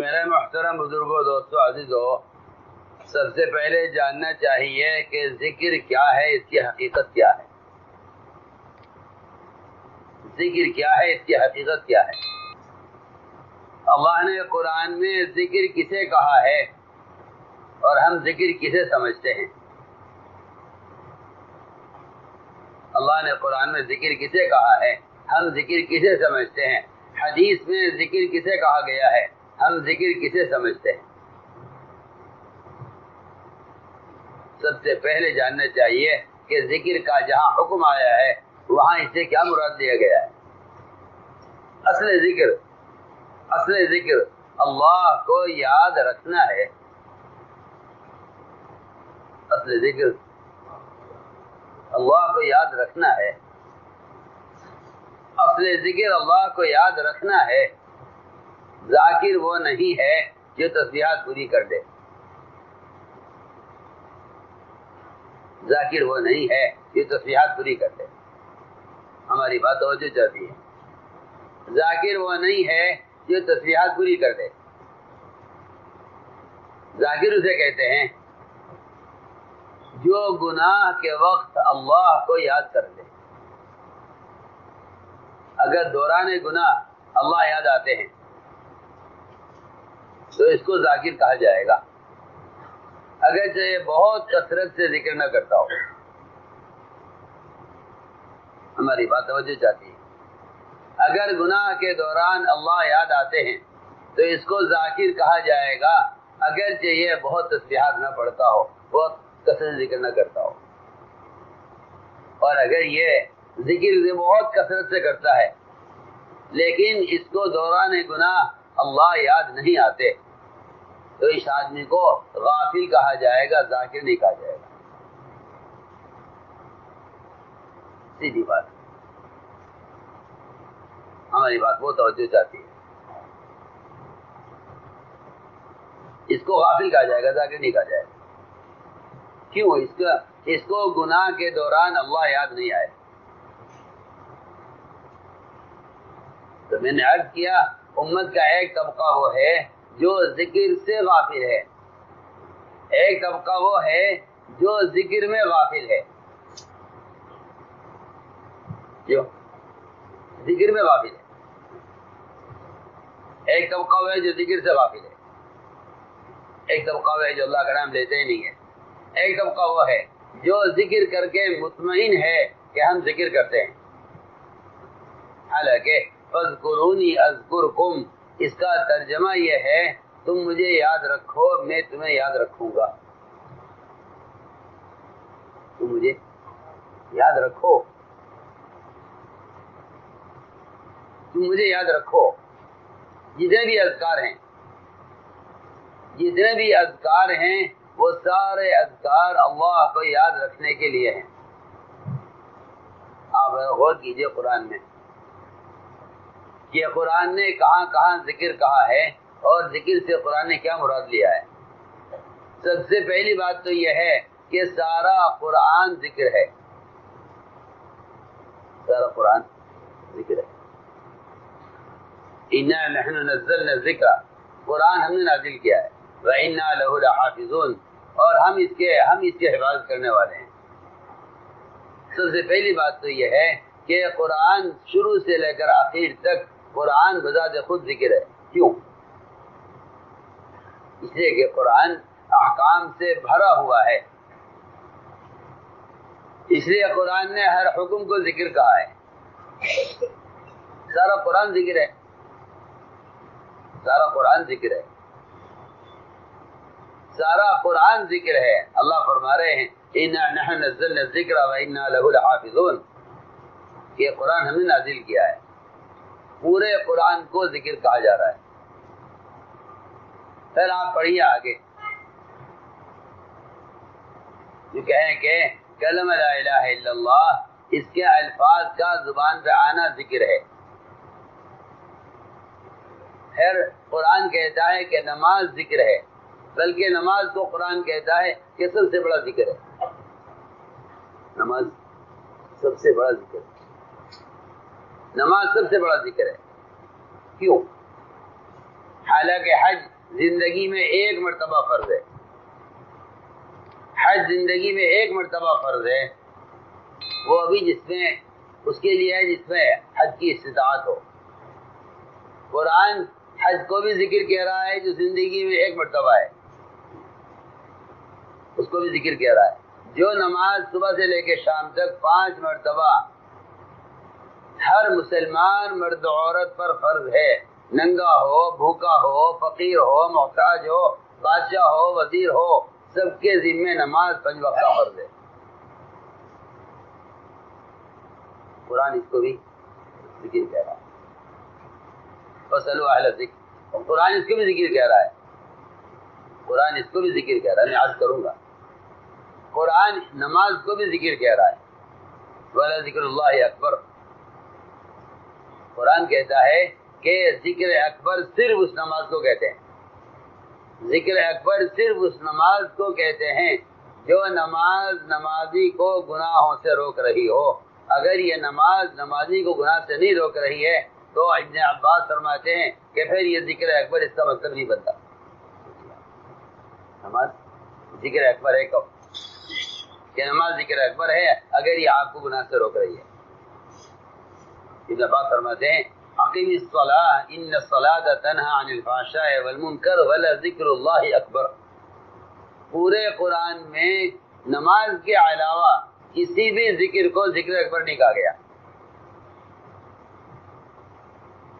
میرے محترم بزرگوں، دوستوں، عزیزوں، سب سے پہلے جاننا چاہیے کہ ذکر کیا ہے، اس کی حقیقت کیا ہے۔ ذکر کیا ہے، اس کی حقیقت کیا ہے۔ اللہ نے قرآن میں ذکر کسے کہا ہے اور ہم ذکر کسے سمجھتے ہیں؟ اللہ نے قرآن میں ذکر کسے کہا ہے، ہم ذکر کسے سمجھتے ہیں؟ حدیث میں ذکر کسے کہا گیا ہے، ہم ذکر کسے سمجھتے ہیں؟ سب سے پہلے جاننا چاہیے کہ ذکر کا جہاں حکم آیا ہے وہاں اس سے کیا مراد لیا گیا ہے۔ اصل ذکر اللہ کو یاد رکھنا ہے۔ اصل ذکر اللہ کو یاد رکھنا ہے۔ اصل ذکر اللہ کو یاد رکھنا ہے۔ ذاکر وہ نہیں ہے جو تسبیحات پوری کر دے۔ ذاکر وہ نہیں ہے جو تسبیحات پوری کر دے۔ ہماری بات توجہ چاہتی ہے۔ ذاکر وہ نہیں ہے جو تسبیحات پوری کر دے۔ ذاکر اسے کہتے ہیں جو گناہ کے وقت اللہ کو یاد کر دے۔ اگر دوران گناہ اللہ یاد آتے ہیں تو اس کو ذاکر کہا جائے گا، اگرچہ یہ بہت کثرت سے ذکر نہ کرتا ہو۔ ہماری بات توجہ چاہتی ہے۔ اگر گناہ کے دوران اللہ یاد آتے ہیں تو اس کو ذاکر کہا جائے گا، اگرچہ یہ بہت تسبیحات نہ پڑھتا ہو، بہت کثرت ذکر نہ کرتا ہو۔ اور اگر یہ ذکر بہت کثرت سے کرتا ہے لیکن اس کو دوران گناہ اللہ یاد نہیں آتے تو اس آدمی کو غافل کہا جائے گا، ذاکر نہیں کہا جائے گا۔ سیدھی بات، ہماری بات بہت توجہ چاہتی ہے۔ اس کو غافل کہا جائے گا، ذاکر نہیں کہا جائے گا۔ کیوں؟ اس کو گناہ کے دوران اللہ یاد نہیں آئے۔ تو میں نے عرض کیا امت کا ایک طبقہ وہ ہے جو ذکر سے غافل ہے، ایک طبقہ وہ ہے جو ذکر میں غافل ہے۔ جو ذکر میں غافل ہے، ایک طبقہ وہ ہے جو ذکر سے غافل ہے، ایک طبقہ وہ ہے جو اللہ کا نام لیتے ہی نہیں ہے، ایک طبقہ وہ ہے جو ذکر کر کے مطمئن ہے کہ ہم ذکر کرتے ہیں۔ حالانکہ فَاذْكُرُونِي أَذْكُرْكُمْ اس کا ترجمہ یہ ہے تم مجھے یاد رکھو میں تمہیں یاد رکھوں گا۔ تم مجھے یاد رکھو، تم مجھے یاد رکھو۔ جتنے بھی اذکار ہیں وہ سارے اذکار اللہ کو یاد رکھنے کے لیے ہیں۔ آپ غور کیجئے قرآن میں کہ قرآن نے کہاں کہاں ذکر کہا ہے اور ذکر سے قرآن نے کیا مراد لیا ہے۔ سب سے پہلی بات تو یہ ہے کہ سارا قرآن ذکر ہے، سارا قرآن ذکر ہے۔ اِنَّا نَحْنُ نَزَّلْنَا الذِّكْرَ قرآن ہم نے نازل کیا ہے، وَإِنَّا لَهُ لَحَافِظُونَ اور ہم اس کے حفاظت کرنے والے ہیں۔ سب سے پہلی بات تو یہ ہے کہ قرآن شروع سے لے کر آخر تک قرآن بذات خود ذکر ہے۔ کیوں؟ اس لیے کہ قرآن احکام سے بھرا ہوا ہے، اس لیے قرآن نے ہر حکم کو ذکر کہا ہے۔ سارا قرآن ذکر ہے، سارا قرآن ذکر ہے، سارا قرآن ذکر ہے۔ اللہ فرما رہے ہیں اِنَّا نَحْنُ نَزَّلْنَا الذِّكْرَ وَإِنَّا لَهُ لَحَافِظُونَ یہ قرآن ہم نے نازل کیا ہے، پورے قرآن کو ذکر کہا جا رہا ہے۔ پھر آپ پڑھیے آگے، جو کہیں کہ کلمہ لا الہ الا اللہ اس کے الفاظ کا زبان پہ آنا ذکر ہے۔ پھر قرآن کہتا ہے کہ نماز ذکر ہے، بلکہ نماز کو قرآن کہتا ہے کہ سب سے بڑا ذکر ہے۔ نماز سب سے بڑا ذکر ہے، نماز سب سے بڑا ذکر ہے۔ کیوں؟ حالانکہ حج زندگی میں ایک مرتبہ فرض ہے، حج زندگی میں ایک مرتبہ فرض ہے، وہ ابھی جس میں اس کے لیے ہے جس میں حج کی استطاعت ہو۔ قرآن حج کو بھی ذکر کہہ رہا ہے جو زندگی میں ایک مرتبہ ہے، اس کو بھی ذکر کہہ رہا ہے۔ جو نماز صبح سے لے کے شام تک 5 مرتبہ ہر مسلمان مرد و عورت پر فرض ہے، ننگا ہو، بھوکا ہو، فقیر ہو، محتاج ہو، بادشاہ ہو، وزیر ہو، سب کے ذمے نماز 5 وقت کا فرض ہے۔ قرآن اس کو بھی ذکر کہہ رہا ہے، فَاسْأَلُوا أَهْلَ الذِّكْرِ، قرآن اس کو بھی ذکر کہہ رہا ہے، قرآن اس کو بھی ذکر کہہ رہا ہے۔ میں عرض کروں گا، قرآن نماز کو بھی ذکر کہہ رہا ہے، وَلَذِكْرُ اللَّهِ أَكْبَرُ۔ قرآن کہتا ہے کہ ذکر اکبر صرف اس نماز کو کہتے ہیں، ذکر اکبر صرف اس نماز کو کہتے ہیں جو نماز نمازی کو گناہوں سے روک رہی ہو۔ اگر یہ نماز نمازی کو گناہ سے نہیں روک رہی ہے تو ابن عباس فرماتے ہیں کہ پھر یہ ذکر اکبر اس کا مطلب نہیں بنتا۔ نماز ذکر اکبر ہے کب کہ نماز ذکر اکبر ہے اگر یہ آپ کو گناہ سے روک رہی ہے۔ ابن عباس فرماتے ہیں اقیم الصلاۃ ان الصلاۃ تنہی عن الفحشاء والمنکر ولذکر اللہ اکبر۔ پورے قرآن میں نماز کے علاوہ کسی بھی ذکر کو ذکر اکبر نہیں کہا گیا،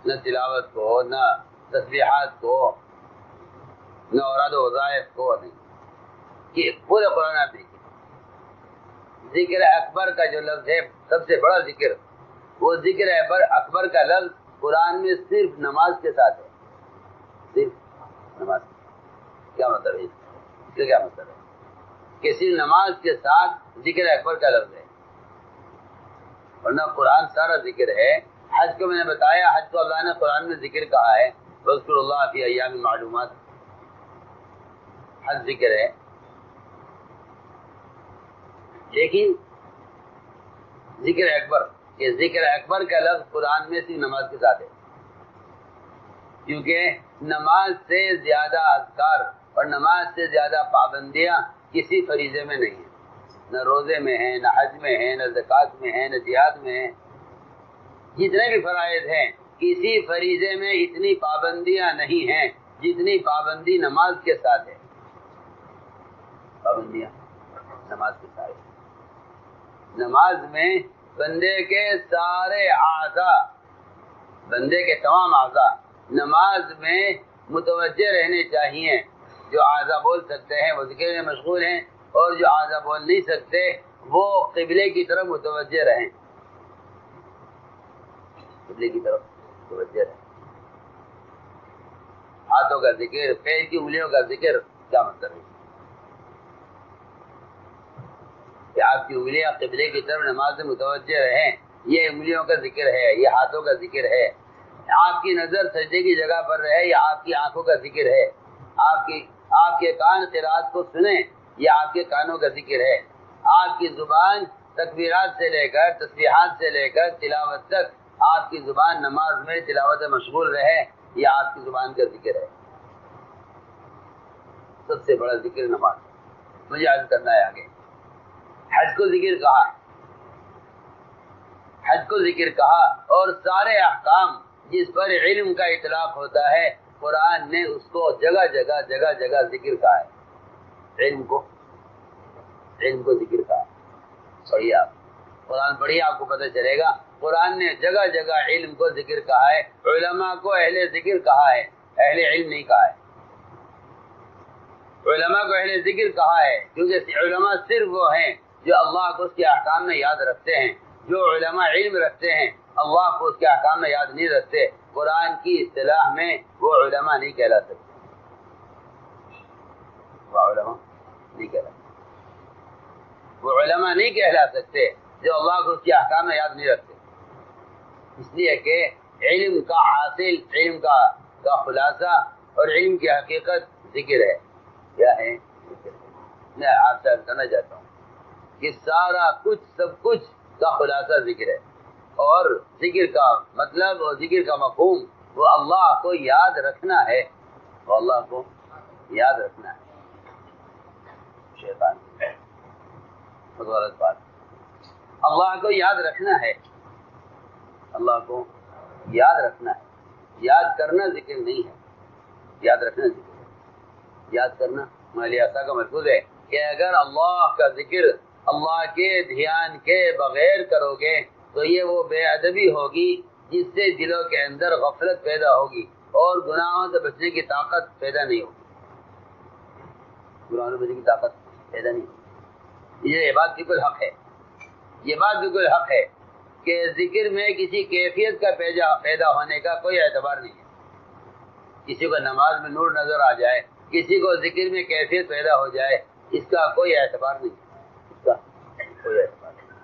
نہ تلاوت کو، نہ تسبیحات کو، نہ اوراد و وظائف کو، نہیں، کہ پورے قرآن آپ دیکھیں ذکر اکبر کا جو لفظ ہے سب سے بڑا ذکر، وہ ذکر اکبر کا لفظ قرآن میں صرف نماز کے ساتھ ہے، صرف نماز۔ کیا مطلب ہے اس کا کیا مطلب ہے کہ صرف نماز کے ساتھ ذکر اکبر کا لفظ ہے، ورنہ قرآن سارا ذکر ہے۔ حج کو میں نے بتایا، حج کو اللہ نے قرآن میں ذکر کہا ہے، وَاذْكُرُوا اللَّهَ فِي أَيَّامٍ مَّعْلُومَاتٍ، حج ذکر ہے۔ لیکن ذکر اکبر، کہ ذکر اکبر کا لفظ قرآن میں صرف نماز کے ساتھ ہے، کیونکہ نماز سے زیادہ اذکار اور نماز سے زیادہ پابندیاں کسی فریضے میں نہیں ہیں، نہ روزے میں ہیں، نہ حج میں ہیں، نہ زکوٰۃ میں ہیں، نہ جہاد میں ہیں۔ جتنے بھی فرائض ہیں کسی فریضے میں اتنی پابندیاں نہیں ہیں جتنی پابندی نماز کے ساتھ ہے، پابندیاں نماز کے ساتھ ہے۔ نماز میں بندے کے سارے اعضاء، بندے کے تمام اعضاء نماز میں متوجہ رہنے چاہیے۔ جو اعضاء بول سکتے ہیں وہ ذکر میں مشغول ہیں، اور جو اعضاء بول نہیں سکتے وہ قبلے کی طرف متوجہ رہیں، قبلے کی طرف متوجہ رہیں۔ ہاتھوں کا ذکر، پیر کی انگلیوں کا ذکر، کیا مطلب ہے کہ آپ کی انگلیاں قبلے کی طرف نماز میں متوجہ رہیں، یہ انگلیوں کا ذکر ہے، یہ ہاتھوں کا ذکر ہے۔ آپ کی نظر سجدے کی جگہ پر رہے، یہ آپ کی آنکھوں کا ذکر ہے۔ آپ کے کان قرات کو سنیں، یہ آپ کے کانوں کا ذکر ہے۔ آپ کی زبان تکبیرات سے لے کر، تسبیحات سے لے کر تلاوت تک، آپ کی زبان نماز میں تلاوت میں مشغول رہے، یہ آپ کی زبان کا ذکر ہے۔ سب سے بڑا ذکر نماز۔ مجھے عرض کرنا ہے آگے، حج کو ذکر کہا، حج کو ذکر کہا، اور سارے احکام جس پر علم کا اطلاق ہوتا ہے قرآن نے اس کو جگہ جگہ ذکر کہا ہے۔ علم کو ذکر کہا ہے۔ پڑھیے آپ قرآن پڑھیے، آپ کو پتہ چلے گا قرآن نے جگہ جگہ علم کو ذکر کہا ہے۔ علماء کو اہل ذکر کہا ہے، اہل علم نہیں کہا ہے۔ علماء کو اہل ذکر کہا ہے کیونکہ علماء صرف وہ ہیں جو اللہ کو اس کے احکام میں یاد رکھتے ہیں۔ جو علماء علم رکھتے ہیں اللہ کو اس کے احکام میں یاد نہیں رکھتے، قرآن کی اصطلاح میں وہ علماء نہیں کہلا سکتے، وہ علماء نہیں کہلا سکتے، وہ علماء نہیں کہلا سکتے جو اللہ کو اس کے احکام میں یاد نہیں رکھتے، اس لیے کہ علم کا حاصل، علم کا خلاصہ اور علم کی حقیقت ذکر ہے۔ کیا ہے؟ میں آپ سے کہنا چاہتا ہوں کہ سارا کچھ، سب کچھ کا خلاصہ ذکر ہے، اور ذکر کا مطلب اور ذکر کا مفہوم وہ اللہ کو یاد رکھنا ہے، وہ اللہ کو یاد رکھنا ہے. شیطان بہت غلط بات. اللہ کو یاد رکھنا ہے, اللہ کو یاد رکھنا ہے. یاد کرنا ذکر نہیں ہے, یاد رکھنا ذکر ہے. یاد کرنا مالیاسا کا ملفوظ ہے کہ اگر اللہ کا ذکر اللہ کے دھیان کے بغیر کرو گے تو یہ وہ بے ادبی ہوگی جس سے دلوں کے اندر غفلت پیدا ہوگی اور گناہوں سے بچنے کی طاقت پیدا نہیں ہوگی. گناہوں سے بچنے کی طاقت پیدا نہیں ہوگی. یہ بات بالکل حق ہے, یہ بات بالکل حق ہے کہ ذکر میں کسی کیفیت کا پیدا ہونے کا کوئی اعتبار نہیں ہے. کسی کو نماز میں نور نظر آ جائے, کسی کو ذکر میں کیفیت پیدا ہو جائے, اس کا کوئی اعتبار نہیں, اس کا کوئی اعتبار نہیں.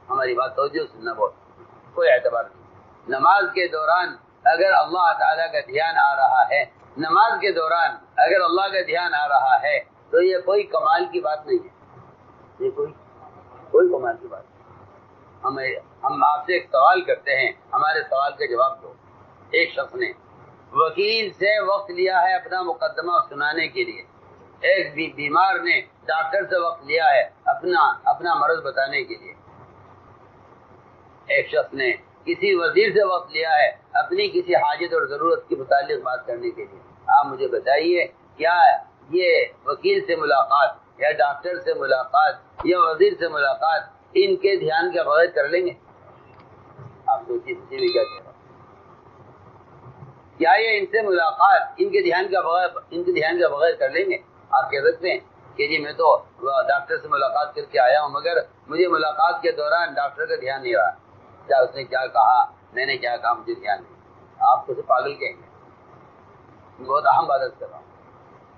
ہماری بات توجہ سننا بہت, کوئی اعتبار نہیں. نماز کے دوران اگر اللہ تعالیٰ کا دھیان آ رہا ہے, نماز کے دوران اگر اللہ کا دھیان آ رہا ہے تو یہ کوئی کمال کی بات نہیں ہے, یہ کوئی کمال کی بات نہیں. ہم آپ سے ایک سوال کرتے ہیں, ہمارے سوال کا جواب دو. ایک شخص نے وکیل سے وقت لیا ہے اپنا مقدمہ سنانے کے لیے, ایک بیمار نے ڈاکٹر سے وقت لیا ہے اپنا مرض بتانے کے لیے, ایک شخص نے کسی وزیر سے وقت لیا ہے اپنی کسی حاجت اور ضرورت کے متعلق بات کرنے کے لیے. آپ مجھے بتائیے کیا یہ وکیل سے ملاقات یا ڈاکٹر سے ملاقات یا وزیر سے ملاقات ان کے دھیان کے بغیر کر لیں گے؟ آپ سوچیے بھی کیا کہہ رہا ہوں. کیا یہ ان سے ملاقات ان کے دھیان کے بغیر کر لیں گے؟ آپ کہہ سکتے ہیں کہ جی میں تو ڈاکٹر سے ملاقات کر کے آیا ہوں مگر مجھے ملاقات کے دوران ڈاکٹر کا دھیان نہیں رہا, کیا اس نے کیا کہا, میں نے کیا کہا, مجھے دھیان نہیں. آپ کو پاگل کہیں گے. بہت اہم بات کر رہا ہوں.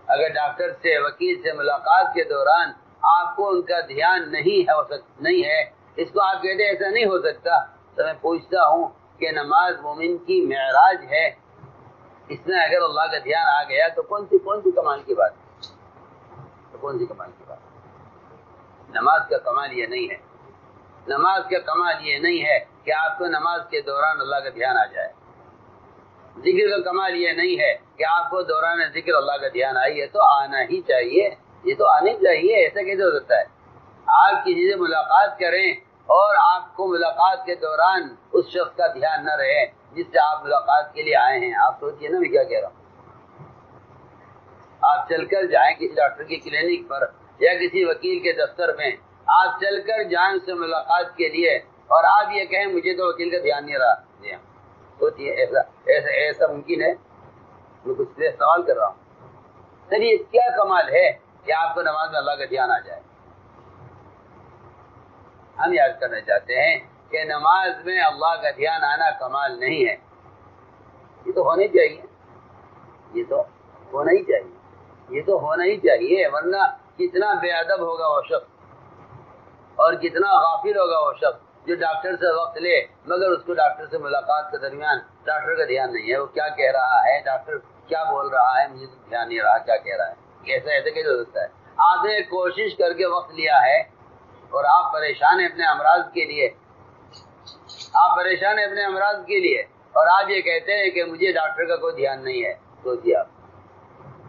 اگر ڈاکٹر سے وکیل سے ملاقات کے دوران آپ کو ان کا دھیان نہیں ہے, اس کو آپ کہتے ہیں ایسا نہیں ہو سکتا, تو میں پوچھتا ہوں کہ نماز مومن کی معراج ہے, اس میں اگر اللہ کا دھیان آ گیا تو کون سی کمال کی بات ہے, تو کون سی کمال کی بات ہے. نماز کا کمال یہ نہیں ہے, نماز کا کمال یہ نہیں ہے کہ آپ کو نماز کے دوران اللہ کا دھیان آ جائے. ذکر کا کمال یہ نہیں ہے کہ آپ کو دوران ذکر اللہ کا دھیان آئی ہے تو آنا ہی چاہیے, یہ تو آنی چاہیے. ایسا کیسے ہو سکتا ہے آپ کسی سے ملاقات کریں اور آپ کو ملاقات کے دوران اس شخص کا دھیان نہ رہے جس سے آپ ملاقات کے لیے آئے ہیں؟ آپ سوچیے نا میں کیا کہہ رہا ہوں. آپ چل کر جائیں کسی ڈاکٹر کی کلینک پر یا کسی وکیل کے دفتر میں, آپ چل کر جائیں اس سے ملاقات کے لیے اور آپ یہ کہیں مجھے تو وکیل کا دھیان نہیں رہا. جی ہاں سوچیے, ایسا ممکن ہے؟ میں کچھ سے سوال کر رہا ہوں. سر یہ کیا کمال ہے کہ آپ کو نماز میں اللہ کا دھیان آ جائے؟ ہم یاد کرنا چاہتے ہیں کہ نماز میں اللہ کا دھیان آنا کمال نہیں ہے. یہ تو ہونا ہی چاہیے, یہ تو ہونا ہی چاہیے, یہ تو ہونا ہی چاہیے, ورنہ کتنا بے ادب ہوگا وہ شخص اور کتنا غافل ہوگا وہ شخص جو ڈاکٹر سے وقت لے مگر اس کو ڈاکٹر سے ملاقات کے درمیان ڈاکٹر کا دھیان نہیں ہے. وہ کیا کہہ رہا ہے, ڈاکٹر کیا بول رہا ہے, مجھے تو دھیان نہیں رہا کیا کہہ رہا ہے. ایسا کیسے ہو سکتا ہے؟ آپ نے کوشش کر کے وقت لیا ہے اور آپ پریشان ہیں اپنے امراض کے لیے, آپ پریشان ہیں اپنے امراض کے لیے اور آپ یہ کہتے ہیں کہ مجھے ڈاکٹر کا کوئی دھیان نہیں ہے. سوچیے آپ.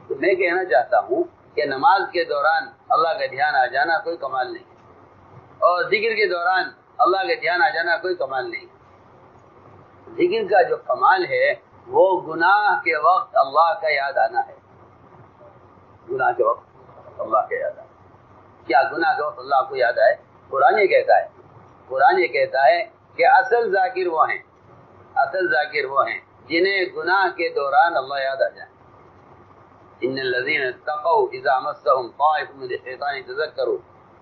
تو میں کہنا چاہتا ہوں کہ نماز کے دوران اللہ کا دھیان آ جانا کوئی کمال نہیں ہے اور ذکر کے دوران اللہ کا دھیان آ جانا کوئی کمال نہیں. ذکر کا جو کمال ہے وہ گناہ کے وقت اللہ کا یاد آنا ہے. گناہ کے وقت اللہ کا یاد آنا. کیا گناہ کے وقت اللہ کو یاد آئے؟ قرآن یہ کہتا ہے کہ اصل ذاکر وہ ہیں جنہیں گناہ کے دوران اللہ یاد آ جائے. ان الذين اتقوا اذا مسهم طائف من الشيطان تذكروا,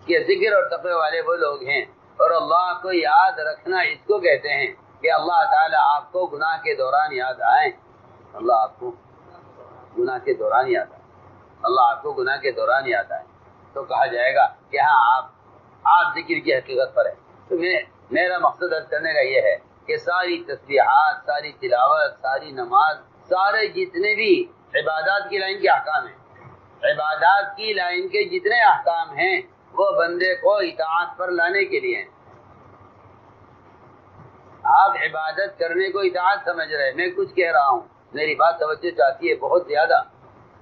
کہ ذکر اور تقوی والے وہ لوگ ہیں اور اللہ کو یاد رکھنا اس کو کہتے ہیں کہ اللہ تعالیٰ آپ کو گناہ کے دوران یاد آئیں. اللہ آپ کو گناہ کے دوران یاد آئے, اللہ آپ کو گناہ کے دوران یاد آئے تو کہا جائے گا کہ ہاں آپ ذکر کی حقیقت پر ہیں. تو میرا مقصد عرض کرنے کا یہ ہے کہ ساری تسبیحات, ساری تلاوت, ساری نماز, سارے جتنے بھی عبادات کی لائن کے احکام ہیں, عبادات کی لائن کے جتنے احکام ہیں وہ بندے کو اطاعت پر لانے کے لیے ہیں. آپ عبادت کرنے کو اطاعت سمجھ رہے ہیں, میں کچھ کہہ رہا ہوں, میری بات توجہ چاہتی ہے بہت زیادہ.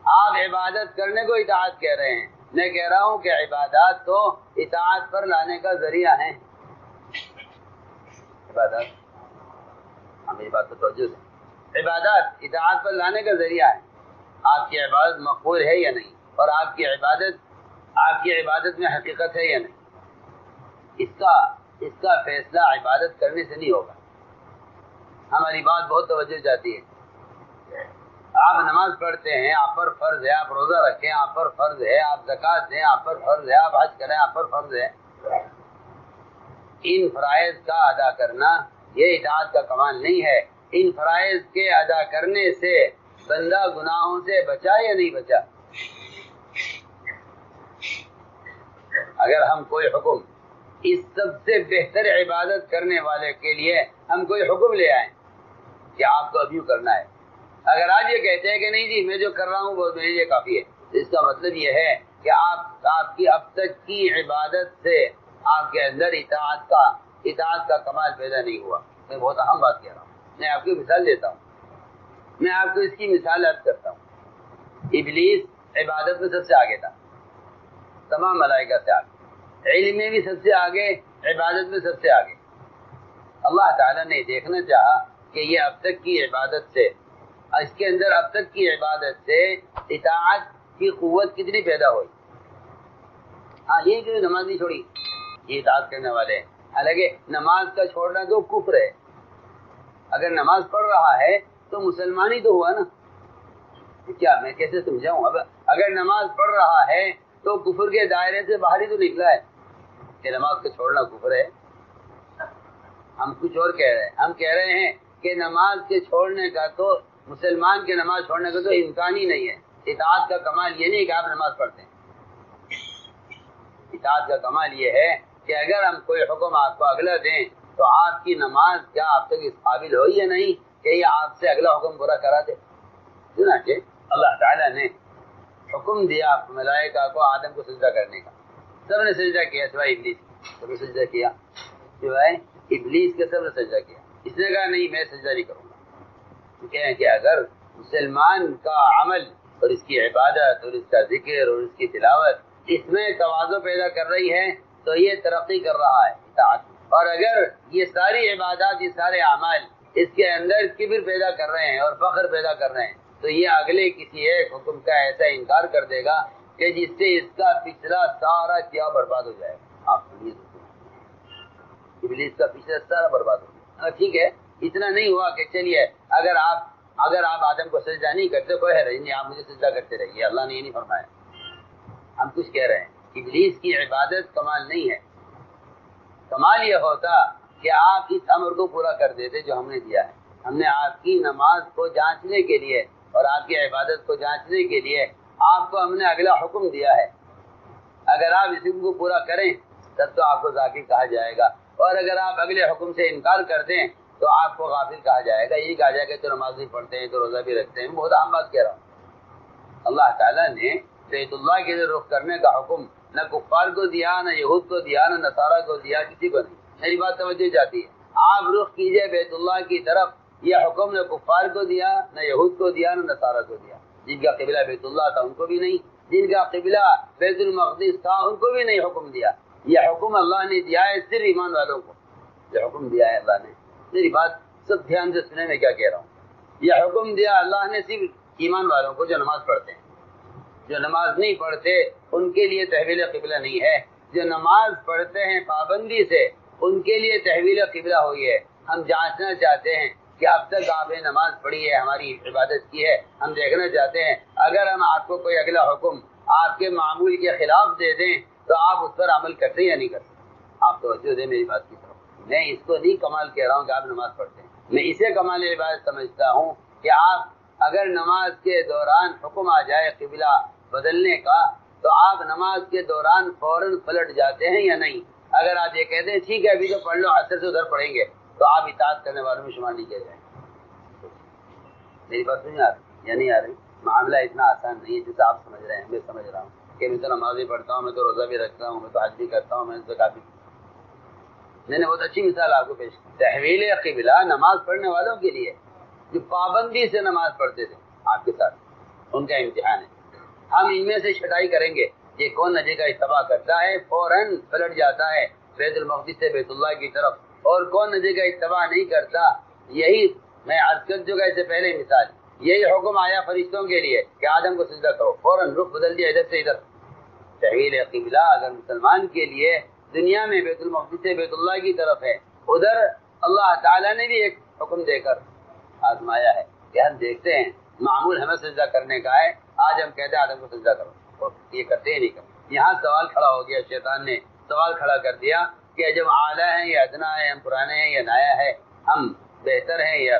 آپ عبادت کرنے کو اطاعت کہہ رہے ہیں، میں کہہ رہا ہوں کہ عبادات تو اطاعت پر لانے کا ذریعہ ہیں۔ عبادات، میری بات تو توجہ سے، عبادات اطاعت پر لانے کا ذریعہ ہے۔ آپ کی عبادت مقبول ہے یا نہیں، اور آپ کی عبادت میں حقیقت ہے یا نہیں، اس کا فیصلہ عبادت کرنے سے نہیں ہوگا۔ ہماری بات بہت توجہ چاہتی ہے۔ آپ نماز پڑھتے ہیں، آپ پر فرض ہے، آپ روزہ رکھیں، آپ پر فرض ہے، آپ زکوٰۃ دیں، آپ پر فرض ہے، آپ حج کریں، آپ پر فرض ہے۔ ان فرائض کا ادا کرنا یہ اطاعت کا کمال نہیں ہے۔ ان فرائض کے ادا کرنے سے بندہ گناہوں سے بچا یا نہیں بچا؟ اگر ہم کوئی حکم اس سب سے بہتر عبادت کرنے والے کے لیے ہم کوئی حکم لے آئیں کہ آپ کو اب یوں کرنا ہے، اگر آج یہ کہتے ہیں کہ نہیں جی میں جو کر رہا ہوں وہ میرے لیے کافی ہے، اس کا مطلب یہ ہے کہ آپ کی اب تک کی عبادت سے آپ کے اندر اطاعت کا کمال پیدا نہیں ہوا۔ میں بہت اہم بات کہہ رہا ہوں، میں آپ کی مثال دیتا ہوں، میں آپ کو اس کی مثال عرض کرتا ہوں۔ ابلیس عبادت میں سب سے آگے تھا، تمام ملائکہ سے آگے، علم میں بھی سب سے آگے، عبادت میں سب سے آگے۔ اللہ تعالیٰ نے دیکھنا چاہا کہ یہ اب تک کی عبادت سے، اس کے اندر اب تک کی عبادت سے اطاعت کی قوت کتنی پیدا ہوئی۔ ہاں، یہ کہ نماز نہیں چھوڑی، یہ اطاعت کرنے والے ہیں، حالانکہ نماز کا چھوڑنا تو کفر ہے۔ اگر نماز پڑھ رہا ہے تو مسلمان ہی تو ہوا نا، کیا میں کیسے سمجھاؤں؟ اب اگر نماز پڑھ رہا ہے تو کفر کے دائرے سے باہر ہی تو نکلا ہے کہ نماز کو چھوڑنا کفر ہے۔ ہم کچھ اور کہہ رہے ہیں، ہم کہہ رہے ہیں کہ نماز کے چھوڑنے کا تو، مسلمان کے نماز چھوڑنے کا تو امکان ہی نہیں ہے۔ اطاعت کا کمال یہ نہیں کہ آپ نماز پڑھتے ہیں، اطاعت کا کمال یہ ہے کہ اگر ہم کوئی حکم آپ کو اگلا دیں تو آپ کی نماز کیا آپ تک اس قابل ہو یا نہیں کہ یہ آپ سے اگلا حکم پورا کرا دے۔ چنانچہ اللہ تعالیٰ نے حکم دیا ملائکہ کو آدم کو سجدہ کرنے کا، سب نے سجدہ کیا سوائے ابلیس، سب نے سجدہ کیا سوائے ابلیس کے، سب نے سجدہ کیا۔ اس نے کہا نہیں میں سجدہ نہیں کروں گا۔ کہیں کہ اگر مسلمان کا عمل اور اس کی عبادت اور اس کا ذکر اور اس کی تلاوت اس میں تواضع پیدا کر رہی ہے تو یہ ترقی کر رہا ہے اطاعت، اور اگر یہ ساری عبادات، یہ سارے اعمال اس کے اندر کبر پیدا کر رہے ہیں اور فخر پیدا کر رہے ہیں تو یہ اگلے کسی ایک حکم کا ایسا انکار کر دے گا کہ جس سے اس کا پچھلا سارا کیا برباد ہو جائے گا۔ آپ سنیے، ابلیس کا پچھلا سارا برباد ہو گیا۔ ٹھیک ہے، اتنا نہیں ہوا کہ چلیے اگر آپ آدم کو سجدہ نہیں کرتے کوئی حرج نہیں، آپ مجھے سجدہ کرتے رہیے، اللہ نے یہ نہیں فرمایا۔ ہم کچھ کہہ رہے ہیں ابلیس کی عبادت کمال نہیں ہے، کمال یہ ہوتا کہ آپ اس امر کو پورا کر دیتے جو ہم نے دیا ہے۔ ہم نے آپ کی نماز کو جانچنے کے لیے اور آپ کی عبادت کو جانچنے کے لیے آپ کو ہم نے اگلا حکم دیا ہے، اگر آپ اس حکم کو پورا کریں تب تو آپ کو ذاکر کہا جائے گا، اور اگر آپ اگلے حکم سے انکار کر دیں تو آپ کو غافل کہا جائے گا، یہی کہا جائے گا تو نماز نہیں پڑھتے ہیں تو روزہ بھی رکھتے ہیں۔ بہت عام بات کہہ رہا ہوں۔ اللہ تعالیٰ نے بیت اللہ کے لیے رخ کرنے کا حکم نہ کفار کو دیا، نہ یہود کو دیا، نہ نصارہ کو دیا، کسی کو نہیں۔ میری بات توجہ جاتی ہے، آپ رخ کیجئے بیت اللہ کی طرف، یہ حکم نہ کفار کو دیا، نہ یہود کو دیا، نہ نصارہ کو دیا۔ جن کا قبلہ بیت اللہ تھا ان کو بھی نہیں، جن کا قبلہ بیت المقدس تھا ان کو بھی نہیں حکم دیا۔ یہ حکم اللہ نے دیا ہے صرف ایمان والوں کو، یہ حکم دیا ہے اللہ نے۔ میری بات سب دھیان سے سنیں میں کیا کہہ رہا ہوں۔ یہ حکم دیا اللہ نے صرف ایمان والوں کو جو نماز پڑھتے ہیں، جو نماز نہیں پڑھتے ان کے لیے تحویل قبلہ نہیں ہے، جو نماز پڑھتے ہیں پابندی سے ان کے لیے تحویل قبلہ ہوئی ہے۔ ہم جانچنا چاہتے ہیں کہ اب تک آپ نے نماز پڑھی ہے، ہماری عبادت کی ہے، ہم دیکھنا چاہتے ہیں اگر ہم آپ کو کوئی اگلا حکم آپ کے معمول کے خلاف دے دیں تو آپ اس پر عمل کرتے یا نہیں کرتے۔ آپ توجہ دیں میری بات کی طرف، میں اس کو نہیں کمال کہہ رہا ہوں کہ آپ نماز پڑھتے ہیں، میں اسے کمال عبادت سمجھتا ہوں کہ آپ اگر نماز کے دوران حکم آ جائے قبلہ بدلنے کا تو آپ نماز کے دوران فوراً پلٹ جاتے ہیں یا نہیں۔ اگر آپ یہ کہتے ہیں ٹھیک ہے ابھی تو پڑھ لو، عصر سے ادھر پڑھیں گے، تو آپ اطاعت کرنے والوں میں شمار نہیں کیا جائیں۔ میری بات نہیں آ رہی یا نہیں آ رہی؟ معاملہ اتنا آسان نہیں ہے جیسا آپ سمجھ رہے ہیں، میں سمجھ رہا ہوں کہ میں تو نماز بھی پڑھتا ہوں، میں تو روزہ بھی رکھتا ہوں، میں تو حج بھی کرتا ہوں، میں تو کافی، میں نے بہت اچھی مثال آپ کو پیش کی۔ تحویل قبلہ نماز پڑھنے والوں کے لیے جو پابندی سے نماز پڑھتے تھے آپ کے ساتھ، ان کا امتحان ہے۔ ہم ان میں سے چھٹائی کریں گے، یہ کون نبی کا اتباع کرتا ہے فوراً پلٹ جاتا ہے بیت المقدس سے بیت اللہ کی طرف، اور کون نبی کا اتباع نہیں کرتا۔ یہی میں عرض کر چکا اس سے پہلے مثال، یہی حکم آیا فرشتوں کے لیے کہ آدم کو سجدہ کرو، فوراً رخ بدل دیا ادھر سے ادھر۔ تحویل قبلہ اگر مسلمان کے لیے دنیا میں بیت المقدس سے بیت اللہ کی طرف ہے، ادھر اللہ تعالیٰ نے بھی ایک حکم دے کر آزمایا ہے کہ ہم دیکھتے ہیں معمول ہمیں سجدہ کرنے کا ہے، آج ہم کہتے ہیں آدم کو سجدہ کرو، اور یہ کرتے ہی نہیں کرتے۔ یہاں سوال کھڑا ہو گیا، شیطان نے سوال کھڑا کر دیا کہ جب اعلیٰ ہیں یا ادنا ہے، ہم پرانے ہیں یا نیا ہے، ہم بہتر ہیں یا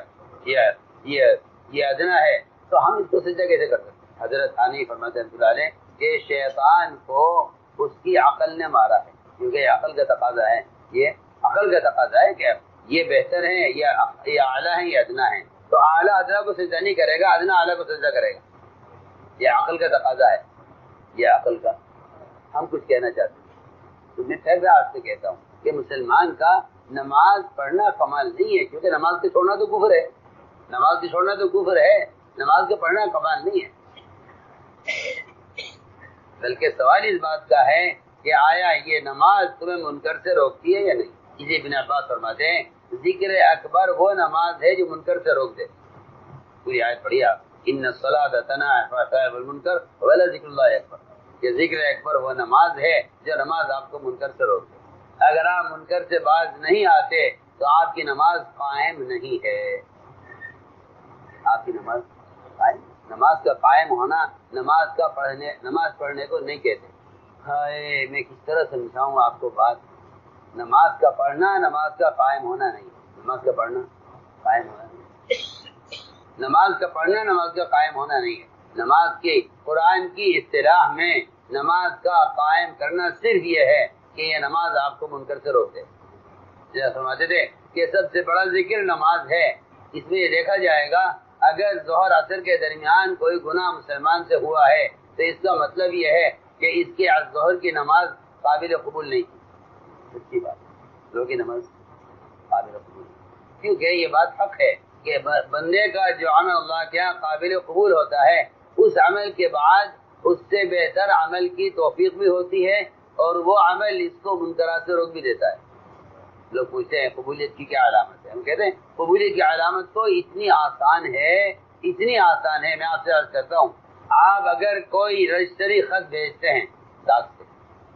ادنا ہے، تو ہم اس کو سجدہ کیسے کر سکتے ہیں؟ حضرت ثانی فرماتے ہیں اللہ علیہ کہ شیطان کو اس کی عقل نے مارا ہے، کیونکہ یہ عقل کا تقاضا ہے، یہ عقل کا تقاضا ہے کہ یہ بہتر ہیں یا اعلیٰ ہیں یا ادنا ہیں، تو اعلیٰ ادنا کو سجدہ نہیں کرے گا، ادنا اعلیٰ کو سجدہ کرے گا۔ یہ عقل کا تقاضا ہے، یہ عقل کا۔ ہم کچھ کہنا چاہتے ہیں تو میں پھر بھی آپ سے کہتا ہوں کہ مسلمان کا نماز پڑھنا کمال نہیں ہے، کیونکہ نماز کو چھوڑنا تو کفر ہے، نماز کو چھوڑنا تو کفر ہے، نماز کو پڑھنا کمال نہیں ہے، بلکہ سوال اس بات کا ہے کہ آیا یہ نماز تمہیں منکر سے روکتی ہے یا نہیں؟ اسی ابن عباس فرماتے ہیں ذکر اکبر وہ نماز ہے جو منکر سے روک دے۔ پوری آیت پڑھی آپ، ان الصلاۃ تنہی عن الفحشاء والمنکر ولذکر اللہ اکبر، کہ ذکر اکبر وہ نماز ہے جو نماز آپ کو منکر سے روک دے۔ اگر آپ منکر سے باز نہیں آتے تو آپ کی نماز قائم نہیں ہے، آپ کی نماز قائم، نماز کا قائم ہونا نماز پڑھنے کو نہیں کہتے۔ ہائے میں کس طرح سمجھاؤں آپ کو بات، نماز کا پڑھنا نماز کا قائم ہونا نہیں، نماز کا پڑھنا قائم ہونا نہیں، نماز کا پڑھنا نماز کا قائم ہونا نہیں ہے۔ نماز کی قرآن کی اصطلاح میں نماز کا قائم کرنا صرف یہ ہے کہ یہ نماز آپ کو منکر سے روک دے۔ جیسا فرماتے تھے کہ سب سے بڑا ذکر نماز ہے، اس میں یہ دیکھا جائے گا اگر ظہر عصر کے درمیان کوئی گناہ مسلمان سے ہوا ہے تو اس کا مطلب یہ ہے کہ اس کے ظہر کی نماز قابل قبول نہیں تھی۔ سچی بات، ظہر کی نماز قابل قبول نہیں، کیونکہ یہ بات حق ہے کہ بندے کا جو عمل اللہ کے یہاں قابل قبول ہوتا ہے، اس عمل کے بعد اس سے بہتر عمل کی توفیق بھی ہوتی ہے، اور وہ عمل اس کو منکرات سے روک بھی دیتا ہے۔ لوگ پوچھتے ہیں قبولیت کی کیا علامت ہے، ہم کہتے ہیں قبولیت کی علامت تو اتنی آسان ہے، میں آپ سے عرض کرتا ہوں، آپ اگر کوئی رجسٹری خط بھیجتے ہیں ڈاک سے،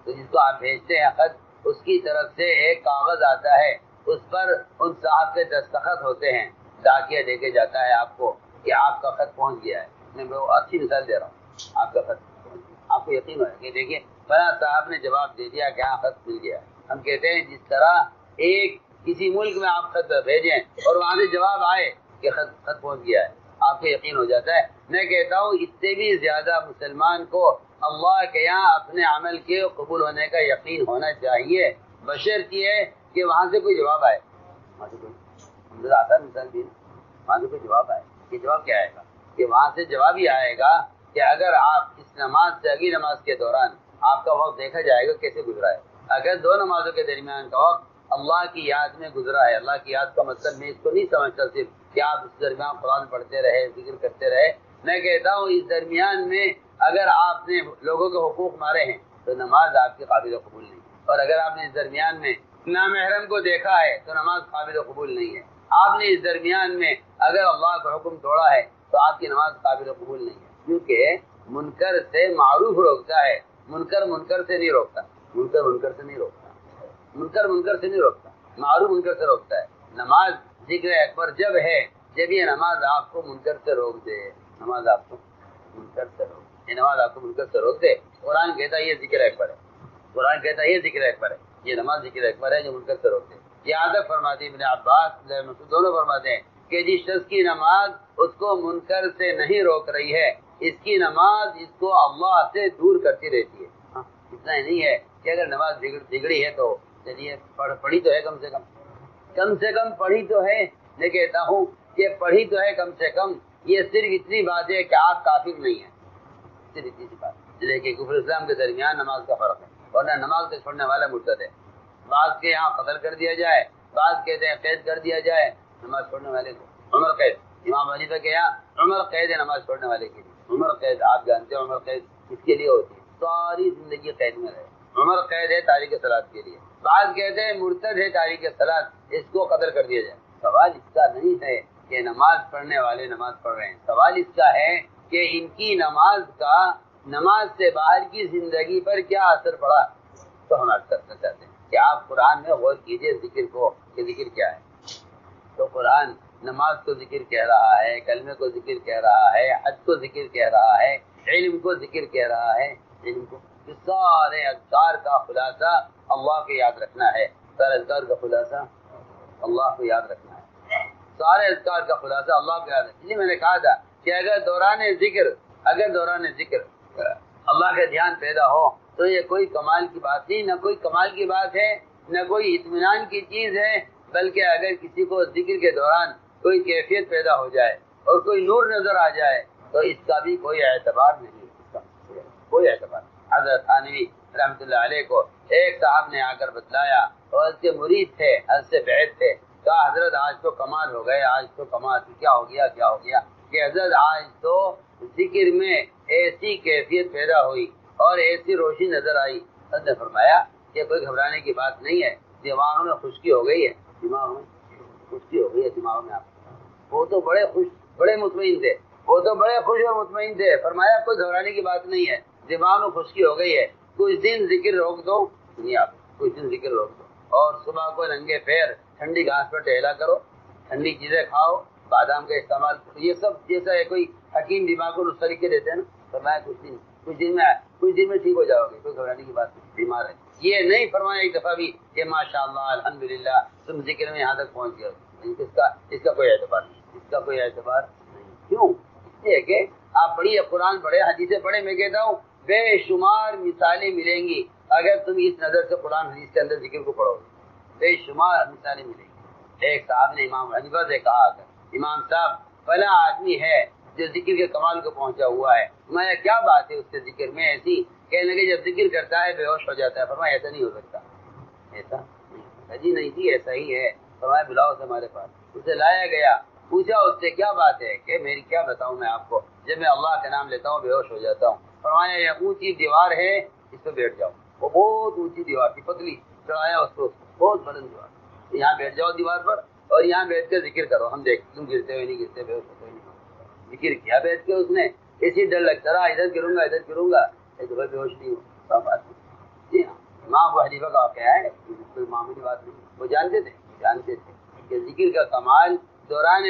تو جس کو آپ بھیجتے ہیں خط، اس کی طرف سے ایک کاغذ آتا ہے، اس پر ان صاحب کے دستخط ہوتے ہیں، ڈاکیہ دے کے جاتا ہے آپ کو کہ آپ کا خط پہنچ گیا ہے۔ میں اچھی مثال دے رہا ہوں، آپ کا خط پہنچ گیا، آپ کو یقین ہے کہ دیکھیے فلاں صاحب نے جواب دے دیا کہ ہاں خط مل گیا ہے۔ ہم کہتے ہیں جس طرح ایک کسی ملک میں آپ خط بھیجیں اور وہاں سے جواب آئے کہ خط پہنچ گیا ہے، آپ کو یقین ہو جاتا ہے۔ میں کہتا ہوں اس سے بھی زیادہ مسلمان کو اللہ کے یہاں اپنے عمل کے قبول ہونے کا یقین ہونا چاہیے، بشرط یہ کہ وہاں سے کوئی جواب آئے، وہاں سے کوئی آتا مثال دی، وہاں سے کوئی جواب آئے۔ یہ جواب کیا آئے گا؟ کہ وہاں سے جواب ہی آئے گا کہ اگر آپ اس نماز سے اگلی نماز کے دوران آپ کا وقت دیکھا جائے گا کیسے گزرا ہے، اگر دو نمازوں کے درمیان کا وقت اللہ کی یاد میں گزرا ہے، اللہ کی یاد کا مطلب میں اس کو نہیں سمجھتا صرف کہ آپ اس درمیان قرآن پڑھتے رہے، ذکر کرتے رہے، میں کہتا ہوں اس درمیان میں اگر آپ نے لوگوں کے حقوق مارے ہیں تو نماز آپ کی قابل قبول نہیں، اور اگر آپ نے اس درمیان میں نامحرم کو دیکھا ہے تو نماز قابل قبول نہیں ہے، آپ نے اس درمیان میں اگر اللہ کا حکم توڑا ہے تو آپ کی نماز قابل قبول نہیں ہے، کیونکہ منکر سے معروف روکتا ہے، منکر سے نہیں روکتا، منکر سے نہیں روکتا، منکر سے نہیں روکتا، معروف منکر سے روکتا ہے۔ نماز ذکر اکبر جب ہے جب یہ نماز آپ کو منکر سے روک دے، نماز آپ کو منکر سے روک دے، یہ نماز آپ کو منکر سے روک دے۔ قرآن کہتا ہے یہ ذکر اکبر ہے، قرآن کہتا ہے یہ ذکر اکبر ہے، یہ نماز ذکر اکبر ہے جو منکر سے روک دے۔ یہاں تک فرماتے ابن عباس دونوں فرماتے ہیں کہ جس شخص کی نماز اس کو منکر سے نہیں روک رہی ہے، اس کی نماز اس کو اللہ سے دور کرتی رہتی ہے۔ اتنا ہی نہیں ہے کہ اگر نماز بگڑی ہے تو چلیے پڑھی تو ہے، کم سے کم پڑھی تو ہے، میں کہتا ہوں کہ پڑھی تو ہے کم سے کم، یہ صرف اتنی بات ہے کہ آپ کافر نہیں ہیں، صرف اتنی سی بات، لیکن کفر اسلام کے درمیان نماز کا فرق ہے، ورنہ نماز کو چھوڑنے والا مرتد ہے۔ بعض کے یہاں قتل کر دیا جائے، بعض کہتے ہیں قید کر دیا جائے نماز چھوڑنے والے کو، عمر قید، امام حنیفہ کے یہاں عمر قید ہے نماز چھوڑنے والے کے لیے، عمر قید آپ جانتے ہیں عمر قید کس کے لیے ہوتی ہے؟ ساری زندگی قید میں رہے. عمر قید ہے تاریک صلاۃ کے لیے. بعض کہتے ہیں مرتد ہے تاریک صلاۃ، اس کو قتل کر دیا جائے. سوال اس کا نہیں ہے کہ نماز پڑھنے والے نماز پڑھ رہے ہیں، سوال اس کا ہے کہ ان کی نماز کا نماز سے باہر کی زندگی پر کیا اثر پڑا. تو ہم عرض کرنا چاہتے ہیں کہ آپ قرآن میں غور کیجئے ذکر کو کہ ذکر کیا ہے. تو قرآن نماز کو ذکر کہہ رہا ہے، کلمے کو ذکر کہہ رہا ہے، حج کو ذکر کہہ رہا ہے، علم کو ذکر کہہ رہا ہے. علم کو سارے اذکار کا خلاصہ اللہ کو یاد رکھنا ہے. سارے اذکار کا خلاصہ اللہ کو یاد رکھنا ہے. سارے اذکار کا خلاصہ اللہ کو یاد رکھنا. میں نے کہا تھا کہ اگر دوران ذکر اللہ کا دھیان پیدا ہو تو یہ کوئی کمال کی بات نہیں، نہ کوئی کمال کی بات ہے، نہ کوئی اطمینان کی چیز ہے. بلکہ اگر کسی کو ذکر کے دوران کوئی کیفیت پیدا ہو جائے اور کوئی نور نظر آ جائے تو اس کا بھی کوئی اعتبار نہیں، اس کا کوئی اعتبار. حضرت تھانوی رحمۃ اللہ علیہ کو ایک صاحب نے آ کر بتلایا اور اس کے مرید تھے، حضرت سے بیعت تھے. کہا حضرت آج تو کمال ہو گئے، آج تو کمال. کیا ہو گیا کہ حضرت آج تو ذکر میں ایسی کیفیت پیدا ہوئی اور ایسی روشنی نظر آئی. حضرت نے فرمایا کہ کوئی گھبرانے کی بات نہیں ہے، دماغ میں خشکی ہو گئی ہے. دماغ میں آپ وہ تو بڑے خوش بڑے مطمئن تھے، وہ تو بڑے خوش اور مطمئن تھے. فرمایا کوئی گھبرانے کی بات نہیں ہے، دماغ میں خشکی ہو گئی ہے، کچھ دن ذکر روک دو. کچھ دن ذکر روک دو اور صبح کو ننگے پیر ٹھنڈی گھاس پر ٹہلا کرو، ٹھنڈی چیزیں کھاؤ، بادام کا استعمال کرو. یہ سب جیسا ہے کوئی حکیم دماغ کو اس طریقے دیتے ہیں نا. فرمایا کچھ دن میں ٹھیک ہو جاؤ گے، کوئی گھبرانے کی بات نہیں. بیمار ہے یہ نہیں فرمایا ایک دفعہ بھی کہ ماشاء اللہ الحمدللہ تم ذکر میں یہاں تک پہنچ گئے. اس کا کوئی اعتبار نہیں. کیوں؟ اس لیے کہ آپ پڑھیے، قرآن پڑھے، حدیثیں پڑھے. میں کہتا ہوں بے شمار مثالیں ملیں گی اگر تم اس نظر سے قرآن حدیث کے اندر ذکر کو پڑھو. بے شمار مثالیں ملیں گی. ایک صاحب نے امام حنیفہ سے کہا کہ امام صاحب فلاں آدمی ہے جو ذکر کے کمال کو پہنچا ہوا ہے. میں کیا بات ہے اس کے ذکر میں ایسی؟ کہنے لگے جب ذکر کرتا ہے بے ہوش ہو جاتا ہے. فرمایا ایسا نہیں ہو سکتا. ایسا نہیں جی ایسا ہی ہے. فرمایا بلاؤ سے ہمارے پاس. اسے لایا گیا، پوچھا اس سے کیا بات ہے؟ کہ میری کیا بتاؤں میں آپ کو، جب میں اللہ کا نام لیتا ہوں بے ہوش ہو جاتا ہوں. فرمایا یہ اونچی دیوار ہے، اس پہ بیٹھ جاؤ. وہ بہت اونچی دیوار تھی، پتلی. چڑھایا اس کو، بہت بلند دیوار. یہاں بیٹھ جاؤ دیوار پر اور یہاں بیٹھ کے ذکر کرو، ہم دیکھ تم گرتے ہوئے نہیں گرتے، بے ہوش ہوتے ہوئے نہیں. ذکر کیا بیٹھ کے اس نے. اسی ڈر لگتا رہا ادھر گروں گا بے ہوش نہیں ہو. سب بات جی ہاں امام ابو حنیفہ کا واقعہ ہے، کوئی معمولی بات نہیں. وہ جانتے تھے کہ ذکر کا کمال دوران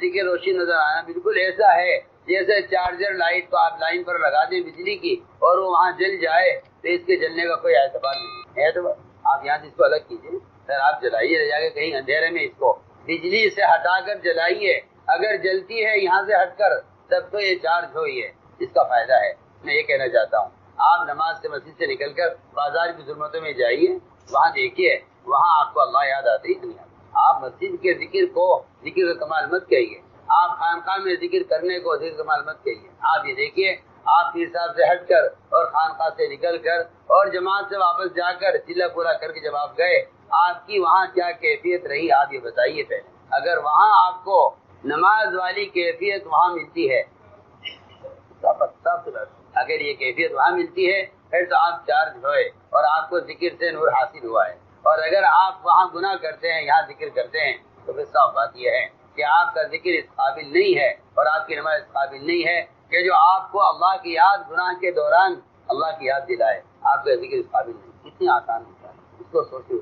ذکر روشنی نظر آنا بالکل ایسا ہے جیسے چارجر لائٹ کو آپ لائن پر لگا دیں بجلی کی اور وہ وہاں جل جائے تو اس کے جلنے کا کوئی اعتبار نہیں. اعتبار آپ یہاں سے اس کو الگ کیجیے، سر آپ جلائیے لے جا کے کہیں اندھیرے میں، اس کو بجلی سے ہٹا کر جلائیے. اگر جلتی ہے یہاں سے ہٹ کر تب تو یہ چارج ہوئی ہے، اس کا فائدہ ہے. میں یہ کہنا چاہتا ہوں آپ نماز سے مسجد سے نکل کر بازار کی ظلمتوں میں جائیے، وہاں دیکھیے، وہاں آپ کو اللہ یاد آتے ہی نہیں آتا. آپ مسجد کے ذکر کو ذکر کا کمال مت کہیے، آپ خانقاہ میں ذکر کرنے کو ذکر کا کمال مت کہیے. آپ یہ دیکھیے آپ پیر صاحب سے ہٹ کر اور خانقاہ سے نکل کر اور جماعت سے واپس جا کر چلہ پورا کر کے جب آپ گئے، آپ کی وہاں کیا کیفیت رہی آپ یہ بتائیے پہلے. اگر وہاں آپ کو نماز والی کیفیت وہاں ملتی ہے، اگر یہ کیفیت وہاں ملتی ہے پھر تو آپ چارج ہوئے اور آپ کو ذکر سے نور حاصل ہوا ہے. اور اگر آپ وہاں گناہ کرتے ہیں یہاں ذکر کرتے ہیں تو پھر صاف بات یہ ہے کہ آپ کا ذکر اس قابل نہیں ہے اور آپ کی نماز اس قابل نہیں ہے کہ جو آپ کو اللہ کی یاد گناہ کے دوران اللہ کی یاد دلائے. آپ کا ذکر اس قابل نہیں. کتنی آسان ہوتا ہے، اس کو سوچیں.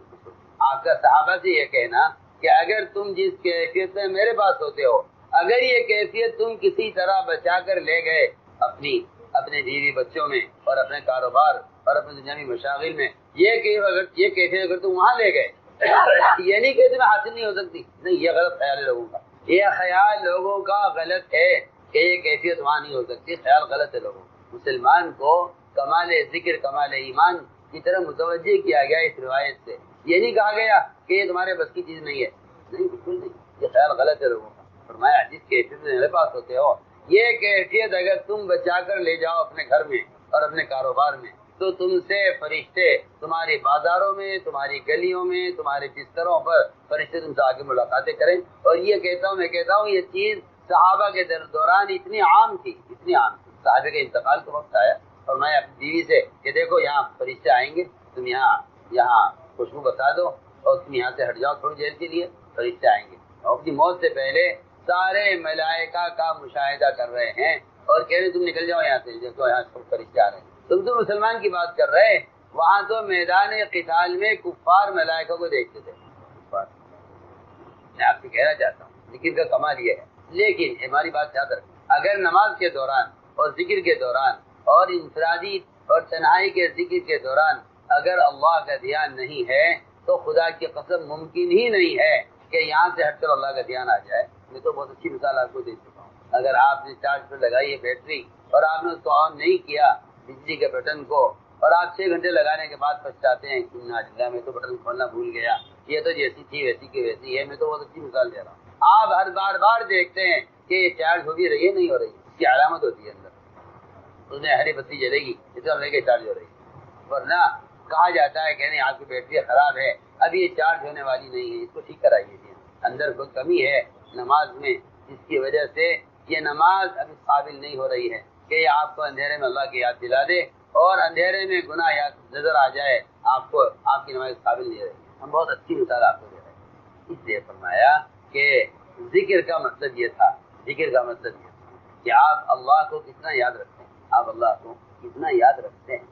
آپ کا صحابہ سے یہ کہنا کہ اگر تم جس کیفیت میں میرے پاس ہوتے ہو، اگر یہ کیفیت تم کسی طرح بچا کر لے گئے اپنے بیوی بچوں میں اور اپنے کاروبار اور اپنے دنیاوی مشاغل میں، یہ کیفیت اگر تم وہاں لے گئے، یہ نہیں کہ تمہیں حاصل نہیں ہو سکتی. نہیں، یہ غلط خیال ہے لوگوں کا. یہ خیال لوگوں کا غلط ہے کہ یہ کیفیت وہاں نہیں ہو سکتی. خیال غلط ہے لوگوں. مسلمان کو کمال ذکر کمال ایمان کی طرح متوجہ کیا گیا اس روایت سے. یہ نہیں کہا گیا کہ یہ تمہارے بس کی چیز نہیں ہے. نہیں، بالکل نہیں. یہ خیال غلط ہے لوگوں کا. فرمایا جس کیفیت میں میرے پاس ہوتے ہو، یہ کیفیت اگر تم بچا کر لے جاؤ اپنے گھر میں اور اپنے کاروبار میں تو تم سے فرشتے تمہاری بازاروں میں، تمہاری گلیوں میں، تمہارے بستروں پر فرشتے تم سے آگے ملاقاتیں کریں. اور یہ کہتا ہوں یہ چیز صحابہ کے دوران اتنی عام تھی، اتنی عام تھی. صحابہ کے انتقال کا وقت آیا اور میں اپنی بیوی سے کہ دیکھو یہاں فرشتے آئیں گے، تم یہاں خوشبو بتا دو اور تم یہاں سے ہٹ جاؤ تھوڑی دیر کے لیے، فرشتے آئیں گے. اور اپنی موت سے پہلے سارے ملائکہ کا مشاہدہ کر رہے ہیں اور کہہ رہے تم نکل جاؤ یہاں سے، دیکھو یہاں سب فرشتے آ رہے ہیں. تم تو مسلمان کی بات کر رہے، وہاں تو میدان قتال میں کفار ملائکہ کو دیکھتے تھے. میں آپ سے کہنا چاہتا ہوں ذکر کا کمال یہ ہے. لیکن ہماری بات یاد رکھیں، اگر نماز کے دوران اور ذکر کے دوران اور انفرادی اور تنہائی کے ذکر کے دوران اگر اللہ کا دھیان نہیں ہے تو خدا کی قسم ممکن ہی نہیں ہے کہ یہاں سے ہٹ کر اللہ کا دھیان آ جائے. میں تو بہت اچھی مثال آپ کو دے چکا ہوں. اگر آپ نے چارج پر لگائی ہے بیٹری اور آپ نے اس کو آن نہیں کیا بجلی کے بٹن کو اور آپ 6 گھنٹے لگانے کے بعد پچھتاتے ہیں کہ میں تو بٹن کھولنا بھول گیا، یہ تو جیسی تھی ویسی کی ویسی ہے. میں تو بہت اچھی مثال دے رہا ہوں. آپ ہر بار دیکھتے ہیں کہ یہ چارج ہو بھی رہی ہے نہیں ہو رہی، اس کی علامت ہوتی ہے اندر، اس میں ہری بتی جلے گی اس کا کہ چارج ہو رہی ہے. ورنہ کہا جاتا ہے کہ نہیں آپ کی بیٹری خراب ہے، اب یہ چارج ہونے والی نہیں ہے، اس کو ٹھیک کرائیے. اندر کوئی کمی ہے نماز میں جس کی وجہ سے یہ نماز ابھی قابل نہیں ہو رہی ہے کہ یہ آپ کو اندھیرے میں اللہ کی یاد دلا دے اور اندھیرے میں گناہ یاد نظر آ جائے آپ کو، آپ کی نماز قابل نہیں رہی. ہم بہت اچھی مثال آپ کو دے رہے ہیں. اس لیے فرمایا کہ ذکر کا مطلب یہ تھا، ذکر کا مطلب یہ تھا کہ آپ اللہ کو کتنا یاد رکھتے ہیں، آپ اللہ کو کتنا یاد رکھتے ہیں،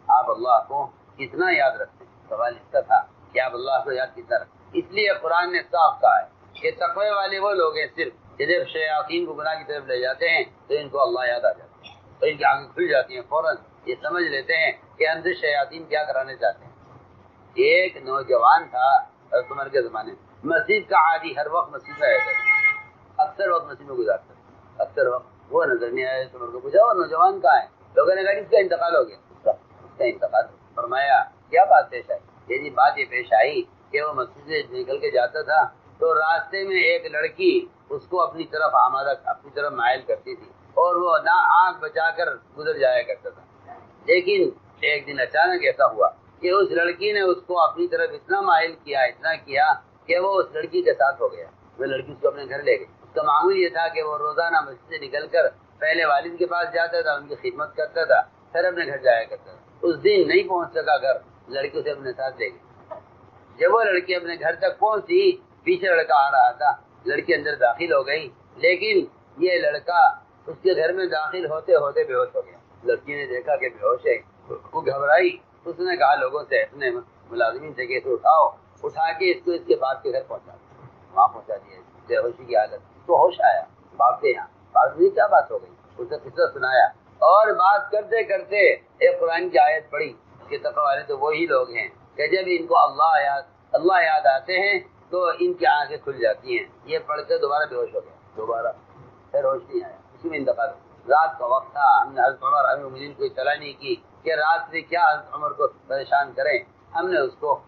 آپ اللہ کو کتنا یاد رکھتے ہیں. سوال اس کا تھا کہ آپ اللہ کو یاد کتنا رکھتے ہیں. اس لیے قرآن نے صاف کہا ہے کہ تقوی والے وہ لوگ ہیں صرف جب شیاطین کو گناہ کی طرف لے جاتے ہیں تو ان کو اللہ یاد آ جاتا ہے تو ان کی آنکھیں کھل جاتی ہیں، فوراً یہ سمجھ لیتے ہیں کہ اندر شیاطین کیا کرانے چاہتے ہیں. ایک نوجوان تھا حضرت عمر کے زمانے میں، مسجد کا عادی، ہر وقت مسجد میں رہتا تھا، اکثر وقت مسجد میں گزارتا تھا، اکثر وقت. وہ نظر نہیں آیا. عمر کو پوچھا وہ نوجوان کہاں ہے؟ لوگوں نے کہا اس کا انتقال ہو گیا. اس کا انتقال. فرمایا کیا بات پیش آئی؟ یہ بات یہ پیش آئی کہ وہ مسجد سے نکل کے جاتا تھا تو راستے میں ایک لڑکی اس کو اپنی طرف اپنی طرف مائل کرتی تھی اور وہ نہ آنکھ بچا کر گزر جایا کرتا تھا. لیکن ایک دن اچانک ایسا ہوا کہ اس لڑکی نے اس کو اپنی طرف اتنا مائل کیا، اتنا کیا کہ وہ اس لڑکی کے ساتھ ہو گیا. وہ لڑکی اس کو اپنے گھر لے گئی. اس کا معمول یہ تھا کہ وہ روزانہ مسجد سے نکل کر پہلے والد کے پاس جاتا تھا، ان کی خدمت کرتا تھا، پھر اپنے گھر جایا کرتا تھا. اس دن نہیں پہنچ سکا گھر، لڑکی اسے اپنے ساتھ لے گئی. جب وہ لڑکی اپنے گھر تک پہنچی پیچھے لڑکا آ رہا تھا. لڑکی اندر داخل ہو گئی لیکن یہ لڑکا اس کے گھر میں داخل ہوتے ہوتے بے ہوش ہو گیا. لڑکی نے دیکھا کہ بے ہوش ہے، وہ گھبرائی. اس نے کہا لوگوں سے، اپنے ملازمین سے کہ اسے اٹھا کے اس کو اس کے باپ کے گھر پہنچا دیا. وہاں پہنچا دیا بے ہوشی کی حالت. تو ہوش آیا باپ کے یہاں. باپ نے کیا بات ہو گئی، اسے قصہ سنایا اور بات کرتے کرتے ایک قرآن کی آیت پڑھی کہ تقوی والے تو وہی لوگ ہیں کہ جب ان کو اللہ یاد آتے ہیں تو ان کی آنکھیں کھل جاتی ہیں. یہ پڑھ کے دوبارہ بے ہوش ہو گیا، دوبارہ پھر ہوش نہیں آیا. اسی میں انتقال. رات کا وقت تھا، ہم نے حضرت عمر امیر المؤمنین کو اطلاع نہیں کی کہ رات میں کیا حضرت عمر کو پریشان کریں. ہم نے اس کو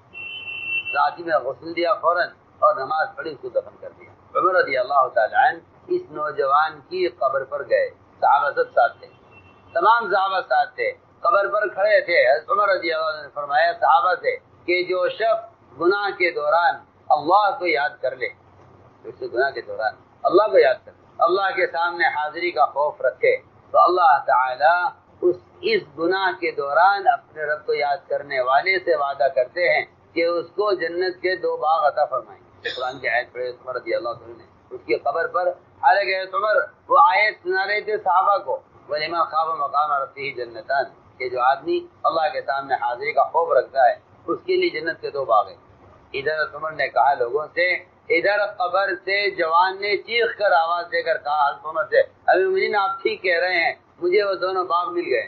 رات میں غسل دیا فوراً اور نماز پڑھی، اس کو دفن کر دیا. عمر رضی اللہ تعالی عنہ اس نوجوان کی قبر پر گئے. صحابہ سب ساتھ تھے، تمام صحابہ ساتھ تھے، قبر پر کھڑے تھے. حضرت عمر رضی اللہ عنہ نے فرمایا صحابہ سے کہ جو شخص گناہ کے دوران اللہ کو یاد کر لے، اس گناہ کے دوران اللہ کو یاد کر لے، اللہ کے سامنے حاضری کا خوف رکھے تو اللہ تعالی اس گناہ کے دوران اپنے رب کو یاد کرنے والے سے وعدہ کرتے ہیں کہ اس کو جنت کے 2 باغ عطا فرمائیں. قرآن کی آیت پڑھی عمر رضی اللہ عنہ نے اس کی قبر پر. حالانکہ عمر وہ آیت سنا رہے تھے صحابہ کو، وَلِمَنْ خَافَ مَقَامَ رَبِّهِ جَنَّتَانِ، کہ جو آدمی اللہ کے سامنے حاضری کا خوف رکھتا ہے اس کے لیے جنت کے 2 باغ ہیں. ادھر عمر نے کہا لوگوں سے، ادھر قبر سے جوان نے چیخ کر آواز دے کر کہا حضرت عمر سے، امیر المؤمنین آپ ٹھیک کہہ رہے ہیں، مجھے وہ 2 باغ مل گئے،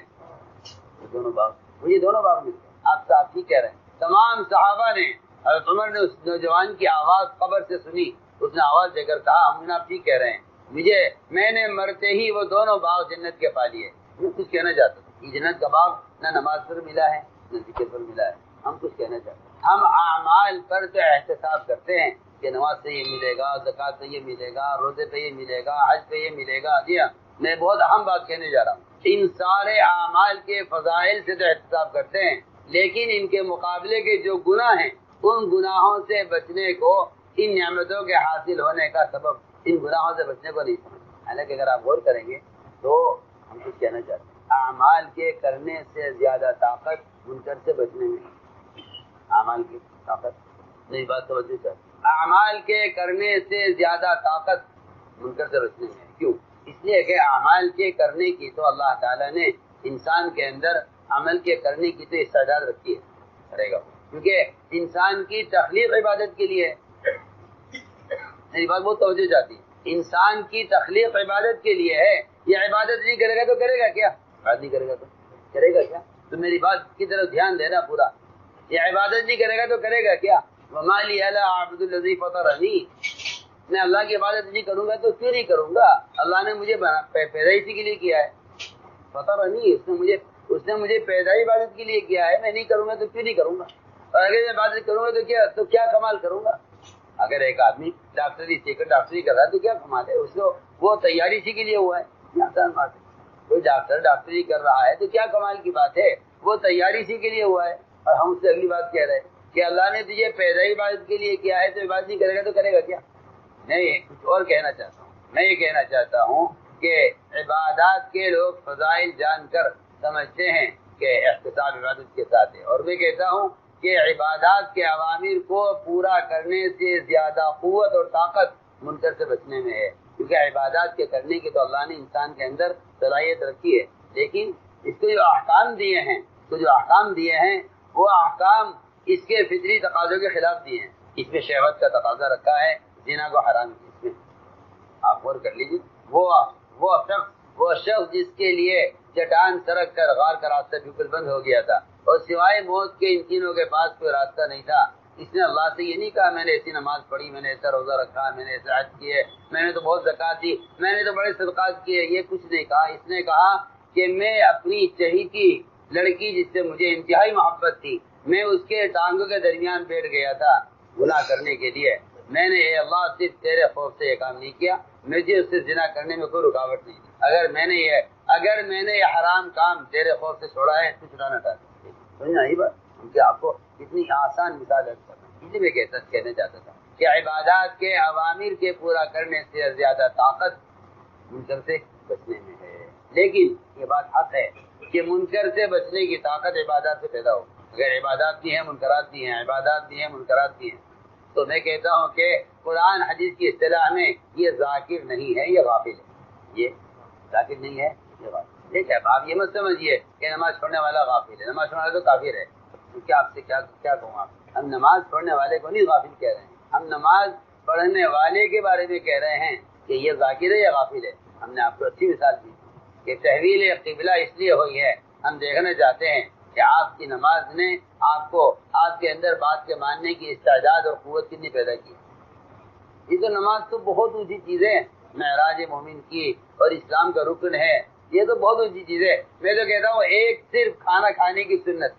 مجھے 2 باغ مل گئے. آپ ٹھیک کہہ رہے ہیں. تمام صحابہ نے، حضرت عمر نے اس نوجوان کی آواز قبر سے سنی. اس نے آواز دے کر کہا ہم آپ ٹھیک کہہ رہے ہیں، میں نے مرتے ہی وہ 2 باغ جنت کے پا لیے. میں کچھ کہنا چاہتا ہوں، یہ جنت کا باغ نہ نماز پر ملا ہے نہ ذکر پر ملا ہے. ہم کچھ کہنا چاہتے ہیں، ہم اعمال پر تو احتساب کرتے ہیں کہ نماز سے یہ ملے گا، زکوٰۃ سے یہ ملے گا، روزے پہ یہ ملے گا، حج پہ یہ ملے گا. جی ہاں، میں بہت اہم بات کہنے جا رہا ہوں. ان سارے اعمال کے فضائل سے تو احتساب کرتے ہیں لیکن ان کے مقابلے کے جو گناہ ہیں ان گناہوں سے بچنے کو، ان نعمتوں کے حاصل ہونے کا سبب ان گناہوں سے بچنے کو نہیں سمجھتے. حالانکہ اگر آپ غور کریں گے تو ہم کچھ کہنا چاہتے ہیں، اعمال کے کرنے سے زیادہ طاقت منکر سے بچنے میں ہے۔ اعمال کی طاقت، میری بات توجہ چاہتے، اعمال کے کرنے سے زیادہ طاقت منکر سے بچنے میں ہے۔ کیوں؟ اس لیے کہ اعمال کے کرنے کی تو اللہ تعالیٰ نے انسان کے اندر عمل کے کرنے کی تو استعداد رکھی ہے، کرے گا، کیونکہ انسان کی تخلیق عبادت کے لیے ہے۔ میری بات بہت توجہ چاہتی ہے، انسان کی تخلیق عبادت کے لیے ہے۔ یہ عبادت نہیں کرے گا تو کرے گا کیا؟ عبادت نہیں کرے گا تو کرے گا کیا؟ تو میری بات کی طرف دھیان دینا پورا، یہ عبادت نہیں کرے گا تو کرے گا کیا؟ وَمَا لِي أَلَا أَعْبُدُ الَّذِي فَطَرَنِي، میں اللہ کی عبادت نہیں کروں گا تو کیوں نہیں کروں گا؟ اللہ نے مجھے پیدا اسی کے لیے کیا ہے، فطرنی، اس نے مجھے پیدا عبادت کے لیے کیا ہے، میں نہیں کروں گا تو کیوں نہیں کروں گا؟ اور اگر میں عبادت کروں گا تو کیا کمال کروں گا؟ اگر ایک آدمی ڈاکٹری سیکھ کر ڈاکٹری کر رہا ہے تو کیا کمال ہے؟ اس کو وہ تیاری اسی کے لیے ہوا ہے، یہ آسان بات ہے۔ کوئی ڈاکٹر ڈاکٹری کر رہا ہے تو کیا کمال کی بات ہے؟ وہ تیاری اسی کے لیے ہوا ہے۔ اور ہم اس سے اگلی بات کہہ رہے ہیں کہ اللہ نے تجھے پیدا عبادت کے لیے کیا ہے تو عبادت نہیں کرے گا تو کرے گا کیا؟ میں کچھ اور کہنا چاہتا ہوں، میں یہ کہنا چاہتا ہوں کہ عبادات کے لوگ فضائل جان کر سمجھتے ہیں کہ احتساب عبادت کے ساتھ ہے، اور میں کہتا ہوں کہ عبادات کے اوامر کو پورا کرنے سے زیادہ قوت اور طاقت منکر سے بچنے میں ہے، کیونکہ عبادات کے کرنے کی تو اللہ نے انسان کے اندر صلاحیت رکھی ہے، لیکن اس کو جو احکام دیے ہیں وہ احکام اس کے فطری تقاضوں کے خلاف دیے ہیں۔ اس میں شہوت کا تقاضا رکھا ہے، زنا کو حرام کیا اس میں، آپ غور کر لیجیے، وہ شخص جس کے لیے چٹان سرک کر غار کا راستہ بالکل بند ہو گیا تھا اور سوائے موت کے ان تینوں کے پاس کوئی راستہ نہیں تھا، اس نے اللہ سے یہ نہیں کہا میں نے ایسی نماز پڑھی، میں نے ایسا روزہ رکھا، میں نے ایسا حج کیے، میں نے تو بہت زکوٰۃ دی، میں نے تو بڑے صدقات کیے، یہ کچھ نہیں کہا۔ اس نے کہا کہ میں اپنی چہیتی لڑکی جس سے مجھے انتہائی محبت تھی، میں اس کے ٹانگوں کے درمیان بیٹھ گیا تھا گناہ کرنے کے لیے، میں نے اے اللہ صرف تیرے خوف سے یہ کام نہیں کیا، مجھے اس سے زنا کرنے میں کوئی رکاوٹ نہیں تھی، اگر میں نے یہ حرام کام تیرے خوف سے چھوڑا ہے تو چھڑانا تھا۔ سمجھنا یہ بات کہ آپ کو کتنی آسان مثال ہے، اس لیے میں کہنا چاہتا تھا کہ عبادات کے اوامر کے پورا کرنے سے زیادہ طاقت منکر سے بچنے میں ہے، لیکن یہ بات حق ہے کہ منکر سے بچنے کی طاقت عبادات سے پیدا ہو۔ اگر عبادات بھی ہیں منکرات بھی ہیں، عبادات بھی ہیں منکرات بھی ہیں، تو میں کہتا ہوں کہ قرآن حدیث کی اصطلاح میں یہ ذاکر نہیں ہے، یہ غافل ہے، یہ ذاکر نہیں ہے، یہ غافل ہے۔ ٹھیک ہے، آپ یہ مت سمجھیے کہ نماز چھوڑنے والا غافل ہے، نماز چھوڑنے والا تو کافر ہے، کیا آپ سے کیا کہوں؟ آپ ہم نماز پڑھنے والے کو نہیں غافل کہہ رہے ہیں، ہم نماز پڑھنے والے کے بارے میں کہہ رہے ہیں کہ یہ ذاکر ہے یا غافل ہے۔ ہم نے آپ کو اچھی مثال دی کہ تحویل قبلہ اس لیے ہوئی ہے، ہم دیکھنا چاہتے ہیں کہ آپ کی نماز نے آپ کے اندر بات کے ماننے کی استعداد اور قوت کتنی پیدا کی۔ یہ تو نماز تو بہت اونچی چیز ہے، معراج مومن کی اور اسلام کا رکن ہے، یہ تو بہت اونچی چیز ہے۔ میں تو کہتا ہوں ایک صرف کھانا کھانے کی سنت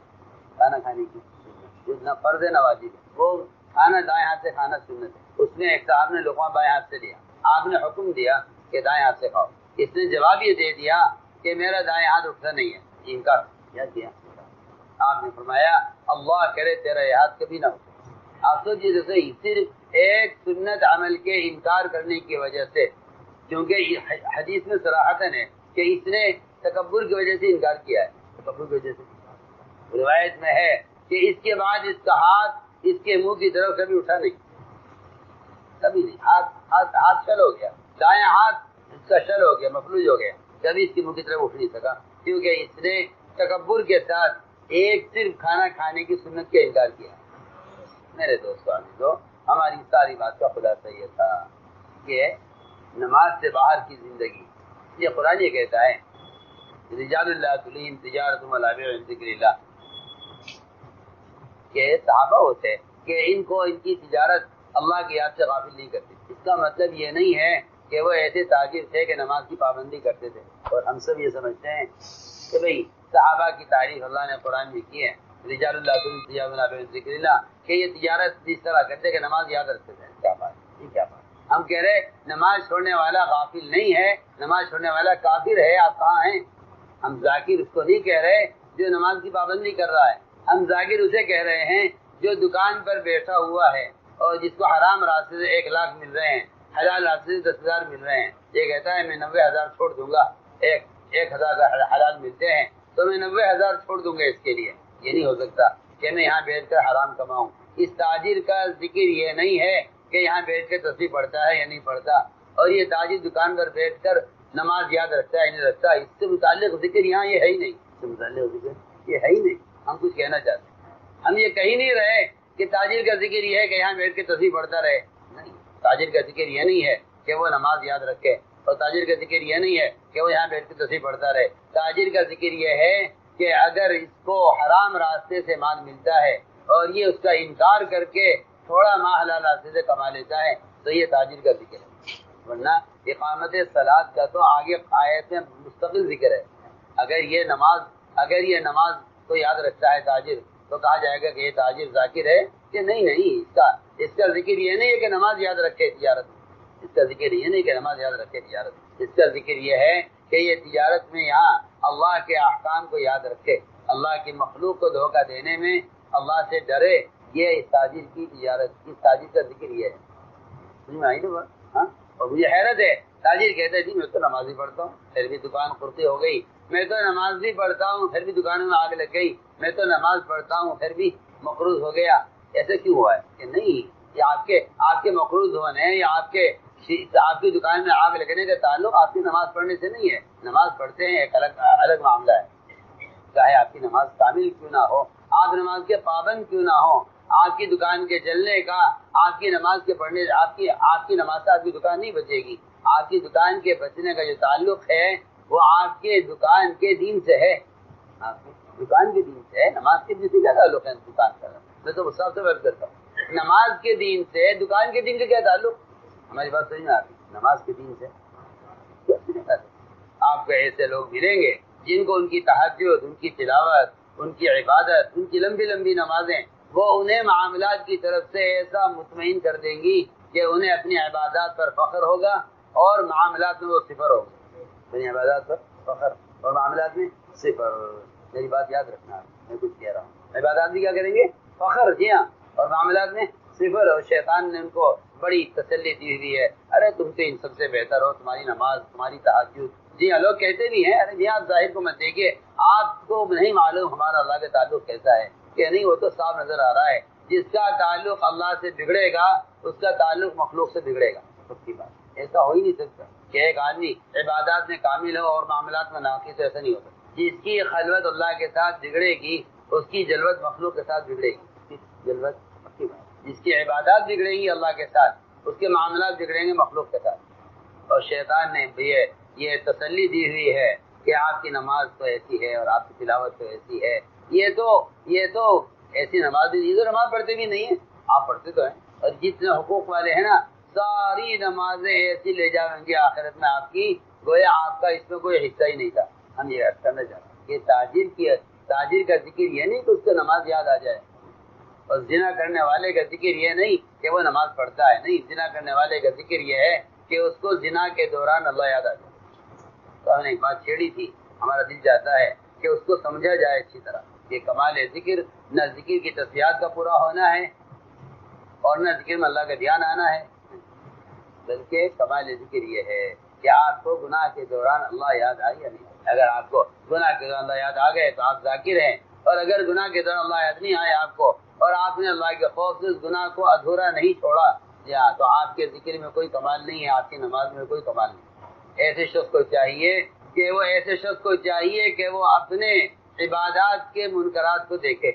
جو فرض ہے، نوازی وہ کھانا دائیں ہاتھ سے کھانا سنت ہے، اس میں ایک صاحب نے لقمہ بائیں ہاتھ سے لیا، آپ نے حکم دیا کہ دائیں ہاتھ سے کھاؤ، اس نے جواب یہ دے دیا کہ میرا دائیں ہاتھ اٹھتا نہیں ہے، انکار کیا؟ آپ نے فرمایا اللہ کرے تیرا یہ ہاتھ کبھی نہ اٹھے۔ آپ سوچیے تو صحیح، صرف ایک سنت عمل کے انکار کرنے کی وجہ سے، کیونکہ حدیث میں صراحتاً ہے کہ اس نے تکبر کی وجہ سے انکار کیا ہے، تکبر کی وجہ سے روایت میں ہے کہ اس کے بعد اس کا ہاتھ اس کے منہ کی طرف کبھی اٹھا نہیں، کبھی نہیں، ہاتھ شل ہو گیا، دائیں ہاتھ اس کا شل ہو گیا، مفلوج ہو گیا، کبھی اس کے منہ کی طرف اٹھ نہیں سکا، کیونکہ اس نے تکبر کے ساتھ ایک صرف کھانا کھانے کی سنت کا انکار کیا۔ میرے دوستو، ہماری ساری بات کا خلاصہ یہ تھا کہ نماز سے باہر کی زندگی، یہ قرآن یہ کہتا ہے رجال اللہ تلہم تجارت ولا بیع عن ذکر اللہ، کہ صحابہ ہوتے کہ ان کو ان کی تجارت اللہ کی یاد سے غافل نہیں کرتی۔ اس کا مطلب یہ نہیں ہے کہ وہ ایسے تاجر تھے کہ نماز کی پابندی کرتے تھے، اور ہم سب یہ سمجھتے ہیں کہ بھئی صحابہ کی تعریف اللہ نے قرآن میں کی ہے، رجال اللہ تلہم تجارت ولا بیع عن ذکر اللہ، کہ یہ تجارت اس طرح کرتے کہ نماز یاد رکھتے تھے۔ کیا بات ہے، کیا بات؟ ہم کہہ رہے نماز چھوڑنے والا غافل نہیں ہے، نماز چھوڑنے والا کافر ہے۔ آپ کہاں ہیں؟ ہم ذاکر اس کو نہیں کہہ رہے جو نماز کی پابندی کر رہا ہے، ہم ذاکر اسے کہہ رہے ہیں جو دکان پر بیٹھا ہوا ہے اور جس کو حرام راستے سے 1 لاکھ مل رہے ہیں، حلال راستے سے 10,000 مل رہے ہیں، یہ کہتا ہے میں 90,000 چھوڑ دوں گا، 1,000 کا حلال ملتے ہیں تو میں 90,000 چھوڑ دوں گا اس کے لیے. یہ نہیں ہو سکتا کہ میں یہاں بیٹھ کر حرام کماؤں. اس تاجر کا ذکر یہ نہیں ہے کہ یہاں بیٹھ کے تسبیح پڑھتا ہے یا نہیں پڑھتا، اور یہ تاجر دکان پر بیٹھ کر نماز یاد رکھتا ہے یا نہیں رکھتا. اس سے متعلق ذکر یہاں یہ ہے ہی نہیں، اس سے متعلق ذکر یہ ہے ہی نہیں. ہم کچھ کہنا چاہتے ہیں، ہم یہ کہی نہیں رہے کہ تاجر کا ذکر یہ ہے کہ یہاں بیٹھ کے تسبیح پڑھتا رہے. نہیں، تاجر کا ذکر یہ نہیں ہے کہ وہ نماز یاد رکھے، اور تاجر کا ذکر یہ نہیں ہے کہ وہ یہاں بیٹھ کے تسبیح پڑھتا رہے. تاجر کا ذکر یہ ہے کہ اگر اس کو حرام راستے سے مال ملتا ہے اور یہ اس کا انکار کر کے تھوڑا ماہ حلال راستے سے کما لیتا ہے تو یہ تاجر کا ذکر ہے. ورنہ اقامت صلاۃ کا تو آگے آیت میں مستقل ذکر ہے. اگر یہ نماز کو یاد رکھتا ہے تاجر تو کہا جائے گا کہ یہ تاجر ذاکر ہے کہ نہیں. اس کا ذکر یہ نہیں ہے کہ نماز یاد رکھے تجارت میں. اس کا ذکر یہ نہیں کہ نماز یاد رکھے تجارت میں. اس کا ذکر یہ ہے کہ یہ تجارت میں یہاں اللہ کے احکام کو یاد رکھے، اللہ کی مخلوق کو دھوکہ دینے میں اللہ سے ڈرے. یہ اس تاجر کی تجارت، اس تاجر کا ذکر یہ ہے. سمجھ میں آئی نا بات؟ ہاں. اور مجھے حیرت ہے، تاجر کہتا ہے جی میں تو نماز ہی پڑھتا ہوں پھر بھی دکان قرتی ہو گئی، میں تو نماز بھی پڑھتا ہوں پھر بھی دکانوں میں آگ لگ گئی، میں تو نماز پڑھتا ہوں پھر بھی مقروض ہو گیا. ایسے کیوں ہوا ہے؟ کہ نہیں، یہ آپ کے مقروض ہونے یا آپ کی دکان میں آگ لگنے کا تعلق آپ کی نماز پڑھنے سے نہیں ہے. نماز پڑھتے ہیں ایک الگ معاملہ ہے، چاہے آپ کی نماز کامل کیوں نہ ہو، آپ نماز کے پابند کیوں نہ ہو، آپ کی دکان کے چلنے کا، آپ کی نماز کے پڑھنے، آپ کی نماز سے آپ کی دکان نہیں بچے گی. آپ کی دکان کے بچنے کا جو تعلق ہے وہ آپ کے دکان کے دین سے ہے. آپ کی دکان کے دین سے ہے. نماز کے دین سے کیا تعلق ہے دکان کا؟ میں تو صاحب سے بات کرتا ہوں، نماز کے دین سے دکان کے دین کا کیا تعلق؟ ہماری بات سمجھ میں آتی. نماز کے دین سے آپ کو ایسے لوگ ملیں گے جن کو ان کی تہجد، ان کی تلاوت، ان کی عبادت، ان کی لمبی لمبی نمازیں وہ انہیں معاملات کی طرف سے ایسا مطمئن کر دیں گی کہ انہیں اپنی عبادات پر فخر ہوگا اور معاملات میں وہ صفر ہوگا. اپنی عبادات پر فخر اور معاملات میں صفر. میری بات یاد رکھنا، میں کچھ کہہ رہا ہوں. عبادات بھی کیا کریں گے؟ فخر، جی ہاں، اور معاملات میں صفر. اور شیطان نے ان کو بڑی تسلی دی ہوئی ہے، ارے تم تو ان سب سے بہتر ہو، تمہاری نماز، تمہاری تہجد. جی ہاں، لوگ کہتے بھی ہیں ارے جی آپ ظاہر کو مت دیکھیے، آپ کو نہیں معلوم ہمارا اللہ کا تعلق کیسا ہے. کہ نہیں، وہ تو صاف نظر آ رہا ہے. جس کا تعلق اللہ سے بگڑے گا اس کا تعلق مخلوق سے بگڑے گا. سب کی بات ایسا ہو ہی نہیں سکتا کہ ایک آدمی عبادات میں کامل ہو اور معاملات میں ناقص. ایسا نہیں ہوتا. جس کی خلوت اللہ کے ساتھ بگڑے گی اس کی جلوت مخلوق کے ساتھ بگڑے گی. جلوت کی بات. جس کی عبادات بگڑے گی اللہ کے ساتھ اس کے معاملات بگڑیں گے مخلوق کے ساتھ. اور شیطان نے بھی یہ تسلی دی ہوئی ہے کہ آپ کی نماز تو ایسی ہے اور آپ کی تلاوت تو ایسی ہے. یہ تو ایسی نماز بھی، یہ تو نماز پڑھتے بھی نہیں ہیں، آپ پڑھتے تو ہیں. اور جتنے حقوق والے ہیں نا ساری نمازیں ایسی لے جائیں گی آخرت میں آپ کی گویا آپ کا اس میں کوئی حصہ ہی نہیں تھا. ہم یہ عرض کرنا چاہتے ہیں کہ تاجر کا ذکر یہ نہیں کہ اس کو نماز یاد آ جائے، اور زنا کرنے والے کا ذکر یہ نہیں کہ وہ نماز پڑھتا ہے. نہیں، زنا کرنے والے کا ذکر یہ ہے کہ اس کو زنا کے دوران اللہ یاد آ جائے. تو ہم نے ایک بات چھیڑی تھی، ہمارا دل چاہتا ہے کہ اس کو سمجھا جائے اچھی طرح کہ کمال ذکر نہ ذکر کی تصفیات کا پورا ہونا ہے اور نہ ذکر میں اللہ کا دھیان آنا ہے، بلکہ کمال ذکر یہ ہے کہ آپ کو گناہ کے دوران اللہ یاد آئے یا نہیں. اگر آپ کو گناہ کے دوران اللہ یاد آ گئے تو آپ ذاکر ہیں، اور اگر گناہ کے دوران اللہ یاد نہیں آئے آپ کو اور آپ نے اللہ کے خوف سے اس گناہ کو ادھورا نہیں چھوڑا تو آپ کے ذکر میں کوئی کمال نہیں ہے، آپ کی نماز میں کوئی کمال نہیں. ایسے شخص کو چاہیے کہ وہ اپنے عبادات کے منکرات کو دیکھے.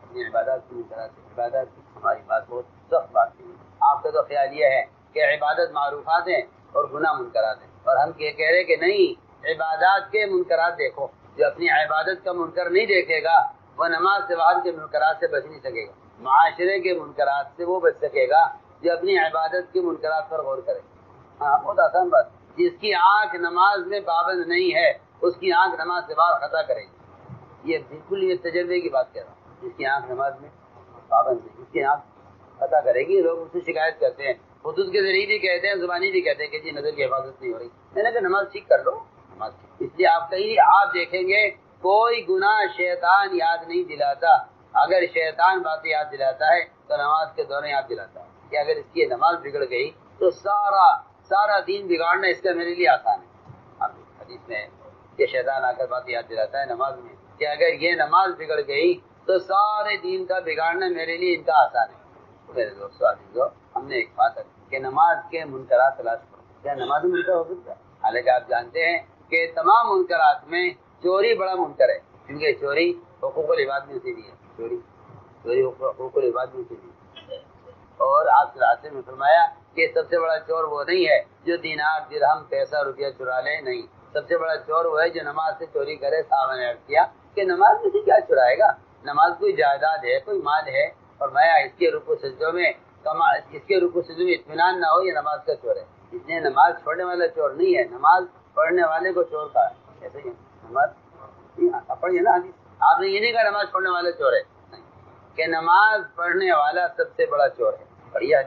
اپنی عبادات کے منکرات، عبادات کی ہماری بات بہت سخت بات ہے. آپ کا تو خیال یہ ہے کہ عبادت معروفات ہیں اور گناہ منکرات ہیں، اور ہم یہ کہہ رہے کہ نہیں، عبادات کے منکرات دیکھو. جو اپنی عبادت کا منکر نہیں دیکھے گا وہ نماز سے باہر کے منکرات سے بچ نہیں سکے گا. معاشرے کے منکرات سے وہ بچ سکے گا جو اپنی عبادت کے منکرات پر غور کرے. ہاں، بہت آسان بات. جس کی آنکھ نماز میں پابند نہیں ہے اس کی آنکھ نماز سے باہر خطا کرے گی. یہ بالکل یہ تجربے کی بات کہہ رہا ہوں. جس کی آنکھ نماز میں پابند نہیں، اس کی آنکھ خطا کرے گی. لوگ اس سے شکایت کرتے ہیں، خطوط کے ذریعے بھی کہتے ہیں، زبانی بھی کہتے ہیں کہ جی نظر کی حفاظت نہیں ہو رہی. میں نے کہا نماز ٹھیک کر لو، نماز ٹھیک. اس لیے آپ کہیں آپ دیکھیں گے کوئی گناہ شیطان یاد نہیں دلاتا. اگر شیطان باتیں یاد دلاتا ہے تو نماز کے دوران یاد دلاتا ہے کہ اگر اس کی نماز بگڑ گئی تو سارا دین بگاڑنا اس کا میرے لیے آسان ہے۔ اب حدیث میں یہ شیطان آ کر بات یاد دلاتا ہے نماز میں کہ اگر یہ نماز بگڑ گئی تو سارے دین کا بگاڑنا میرے لیے ان کا آسان ہے۔ میرے دوستو عزیزو، ہم نے ایک بات کہ نماز کے منکرات تلاش کرو۔ کیا نماز منکر ہو سکتا ہے؟ حالانکہ آپ جانتے ہیں کہ تمام منکرات میں چوری بڑا منکر ہے، کیونکہ چوری حقوق العباد میں سے بھی ہے، چوری حقوق العباد میں سے بھی ہے۔ اور آپ صلی اللہ علیہ وسلم نے فرمایا کہ سب سے بڑا چور وہ نہیں ہے جو دینار درہم پیسہ روپیہ چرا لے، نہیں، سب سے بڑا چور وہ ہے جو نماز سے چوری کرے۔ صحابہ نے عرض کیا کہ نماز میں سے کیا چرائے گا؟ نماز کوئی جائیداد ہے، کوئی مال ہے، فرمایا اس کے رکوع سجدوں میں اطمینان نہ ہو، یہ نماز کا چور ہے۔ اس لیے نماز چھوڑنے والا چور نہیں ہے، نماز پڑھنے والے کو چور کہا ہے۔ ایسے ہی نماز پڑھیے نا، آپ نے یہ نہیں کہا نماز پڑھنے والا چور ہے، کہ نماز پڑھنے والا سب سے بڑا چور ہے۔ بڑھیا،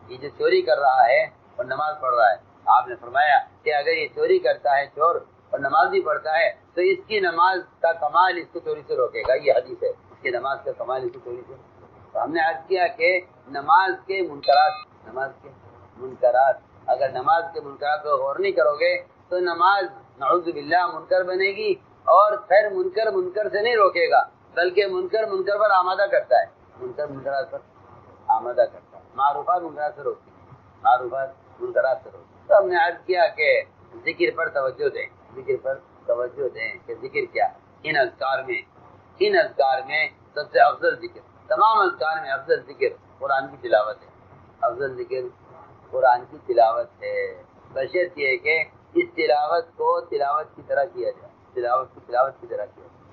یہ جو چوری کر رہا ہے اور نماز پڑھ رہا ہے، آپ نے فرمایا کہ اگر یہ چوری کرتا ہے چور اور نماز بھی پڑھتا ہے تو اس کی نماز کا کمال اس کو چوری سے روکے گا۔ یہ حدیث ہے، اس کی نماز کا کمال اس کو چوری سے۔ تو ہم نے عرض کیا کہ نماز کے منکرات اگر نماز کے منکرات کو غور نہیں کرو گے تو نماز نعوذ باللہ منکر بنے گی، اور پھر منکر سے نہیں روکے گا بلکہ منکر پر آمادہ کرتا ہے، منکرات پر آمادہ کرتا ہے، معروفات منکرات سے روکتی ہے۔ تو ہم نے عرض کیا کہ ذکر پر توجہ دیں کہ ذکر کیا ہے۔ ان اذکار میں سب سے افضل ذکر، تمام اذکار میں افضل ذکر قرآن کی تلاوت ہے۔ افضل ذکر قرآن کی تلاوت ہے، بشرط یہ کہ اس تلاوت کو تلاوت کی طرح کیا جائے،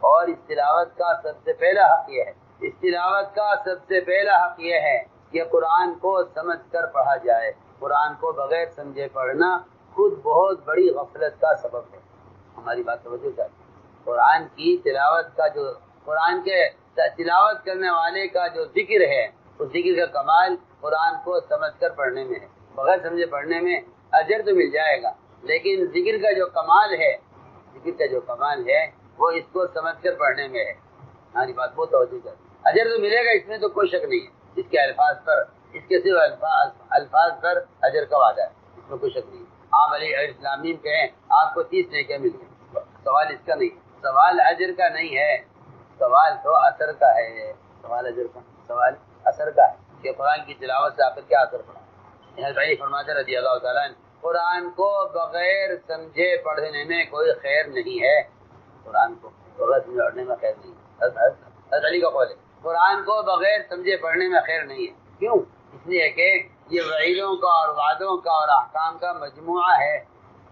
اور اس تلاوت کا سب سے پہلا حق یہ ہے کہ قرآن کو سمجھ کر پڑھا جائے۔ قرآن کو بغیر سمجھے پڑھنا خود بہت بڑی غفلت کا سبب ہے۔ ہماری بات توجہ چاہیے۔ قرآن کی تلاوت کا جو قرآن کے تلاوت کرنے والے کا جو ذکر ہے، اس ذکر کا کمال قرآن کو سمجھ کر پڑھنے میں ہے۔ بغیر سمجھے پڑھنے میں اجر تو مل جائے گا، لیکن ذکر کا جو کمال ہے وہ اس کو سمجھ کر پڑھنے میں ہے۔ ہماری بات بہت توجہ چاہیے۔ اجر تو ملے گا، اس میں تو کوئی شک نہیں ہے، اس کے صرف الفاظ پر اجر کا وعدہ ہے، اس میں کوئی شک نہیں ہے۔ آپ علیہ السلام کہیں آپ کو 30 نیکیاں مل گئی، سوال اس کا نہیں، سوال اجر کا نہیں ہے، سوال تو اثر کا ہے، سوال اثر کا ہے کہ قرآن کی تلاوت سے آپ پر کیا اثر پڑا۔ بھائی فرماتے رضی اللہ تعالیٰ عنہ، قرآن کو بغیر سمجھے پڑھنے میں کوئی خیر نہیں ہے، قرآن کو بغیر سمجھے پڑھنے میں خیر نہیں ہے۔ حضرت علی کا قول ہے، قرآن کو بغیر سمجھے پڑھنے میں خیر نہیں ہے۔ کیوں؟ اس لیے کہ یہ وعیدوں کا اور وعدوں کا اور احکام کا مجموعہ ہے۔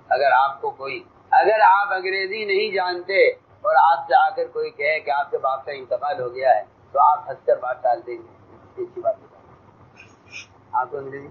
اگر آپ انگریزی نہیں جانتے اور آپ سے آ کر کوئی کہے کہ آپ کے باپ کا انتقال ہو گیا ہے تو آپ ہنس کر بات ٹال دیں گے، اچھی بات بتا آپ کو انگریزی،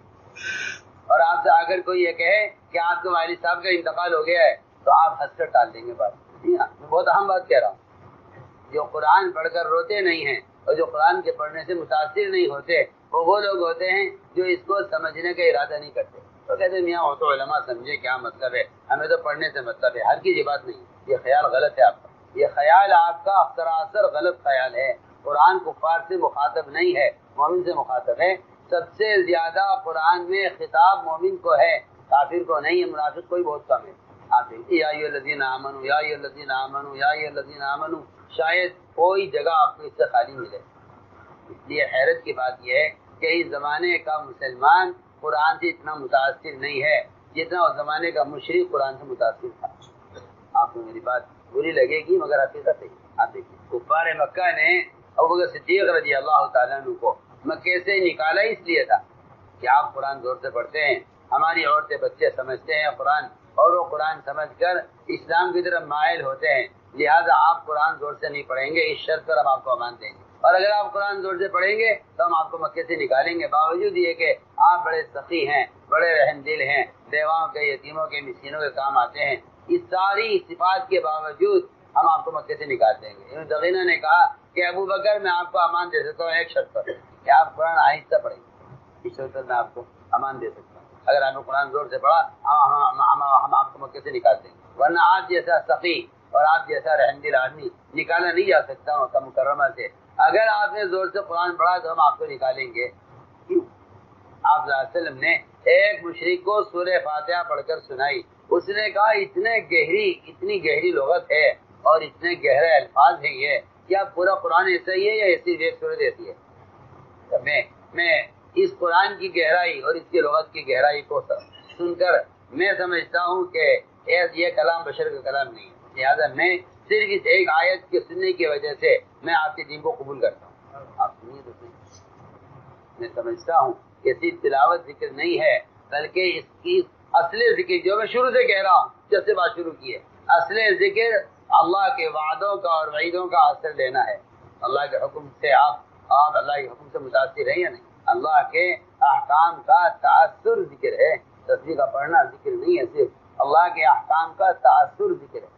اور آپ سے آ کر کوئی یہ کہے کہ آپ کے والد صاحب کا انتقال ہو گیا ہے تو آپ ہنس کر ٹال دیں گے بات۔ جی ہاں، میں بہت اہم بات کہہ رہا ہوں۔ جو قرآن پڑھ کر روتے نہیں ہیں اور جو قرآن کے پڑھنے سے متاثر نہیں ہوتے وہ لوگ ہوتے ہیں جو اس کو سمجھنے کا ارادہ نہیں کرتے۔ تو کہتے ہیں میاں وہ تو علماء سمجھے کیا مطلب ہے، ہمیں تو پڑھنے سے مطلب ہے۔ ہر کی یہ بات نہیں، یہ خیال غلط ہے آپ کا، یہ خیال آپ کا سراسر غلط خیال ہے۔ قرآن کفار سے مخاطب نہیں ہے، مومن سے مخاطب ہے۔ سب سے زیادہ قرآن میں خطاب مومن کو ہے، کافر کو نہیں ہے، منافق کوئی بہت کم ہے۔ آپ دیکھیے یا ایھا الذین آمنوا یا ایھا الذین آمنوا یا ایھا الذین آمنوا، شاید کوئی جگہ آپ کو اس سے خالی ملے۔ اس لیے حیرت کی بات یہ ہے کہ اس زمانے کا مسلمان قرآن سے اتنا متاثر نہیں ہے جتنا اس زمانے کا مشرک قرآن سے متاثر تھا۔ آپ کو میری بات بری لگے گی مگر حقیقت ہے۔ آپ دیکھیے کفار مکہ نے ابوبکر صدیق رضی اللہ تعالیٰ عنہ کو مکے سے نکالا اس لیے تھا کہ آپ قرآن زور سے پڑھتے ہیں، ہماری عورتیں بچے سمجھتے ہیں قرآن، اور وہ قرآن سمجھ کر اسلام کی طرف مائل ہوتے ہیں، لہٰذا آپ قرآن زور سے نہیں پڑھیں گے، اس شرط پر ہم آپ کو امان دیں گے، اور اگر آپ قرآن زور سے پڑھیں گے تو ہم آپ کو مکے سے نکالیں گے، باوجود یہ کہ آپ بڑے سخی ہیں، بڑے رحم دل ہیں، بیواؤں کے، یتیموں کے، مسکینوں کے کام آتے ہیں، اس ساری صفات کے باوجود ہم آپ کو مکے سے نکال دیں گے۔ ابن دغینہ نے کہا کہ ابو بکر میں آپ کو امان دے سکتا ہوں ایک شرط پر، کہ آپ قرآن آہستہ پڑھیں، اس شرط پر میں آپ کو امان دے سکتا ہوں، اگر آپ نے قرآن زور سے پڑھا ہم آپ کو مکے سے نکال دیں گے، ورنہ آپ جیسا سخی اور آپ جیسا رحم دل آدمی نکالا نہیں جا سکتا مکہ مکرمہ سے۔ اگر آپ نے زور سے قرآن پڑھا تو ہم آپ کو نکالیں گے۔ کیوں؟ آپ صلی اللہ علیہ وسلم نے ایک مشرک کو سورہ فاتحہ پڑھ کر سنائی. اس نے کہا اتنی گہری لغت ہے اور اتنے گہرے الفاظ ہیں یہ، کیا پورا قرآن ایسا ہی ہے یا ایسی ایک سورت ایسی ہے؟ میں اس قرآن کی گہرائی اور اس کی لغت کی گہرائی کو سن کر میں سمجھتا ہوں کہ یہ کلام بشر کا کلام نہیں ہے. لہٰذا میں صرف اس ایک آیت کے سننے کی وجہ سے میں آپ کے دین کو قبول کرتا ہوں. آپ سنیے تو صحیح. میں سمجھتا ہوں کہ صرف تلاوت ذکر نہیں ہے، بلکہ اس کی اصل ذکر جو میں شروع سے کہہ رہا ہوں، جب سے بات شروع کی ہے، اصل ذکر اللہ کے وعدوں کا اور وعیدوں کا اثر لینا ہے. اللہ کے حکم سے آپ اللہ کے حکم سے متاثر ہیں یا نہیں؟ اللہ کے احکام کا تاثر ذکر ہے. تصویر کا پڑھنا ذکر نہیں ہے، صرف اللہ کے احکام کا تاثر ذکر ہے.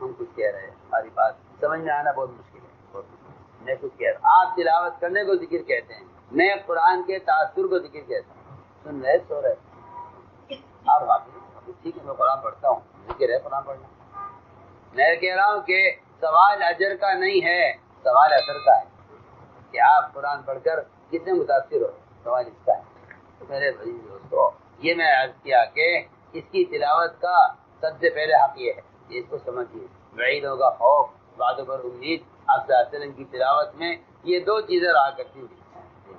ہم کچھ کہہ رہے ہیں، ہماری بات سمجھ میں آنا بہت مشکل ہے. میں کچھ کہہ رہا ہوں، آپ تلاوت کرنے کو ذکر کہتے ہیں، میں قرآن کے تاثر کو ذکر کہتا ہوں. سن رہے سو رہے آپ واقعی ٹھیک ہے. میں قرآن پڑھتا ہوں، ذکر ہے قرآن پڑھنا. میں کہہ رہا ہوں کہ سوال اجر کا نہیں ہے، سوال اثر کا ہے کہ آپ قرآن پڑھ کر کتنے متاثر ہو. سوال اس کا ہے. تو میرے بھائی دوستو، یہ میں عرض کیا کہ اس کی تلاوت کا سب سے پہلے حق یہ ہے کہ اس کو سمجھیے. وعیدوں کا خوف، وعدوں پر امید. آپ صلی اللہ علیہ وسلم کی تلاوت میں یہ دو چیزیں رہا کرتی ہیں،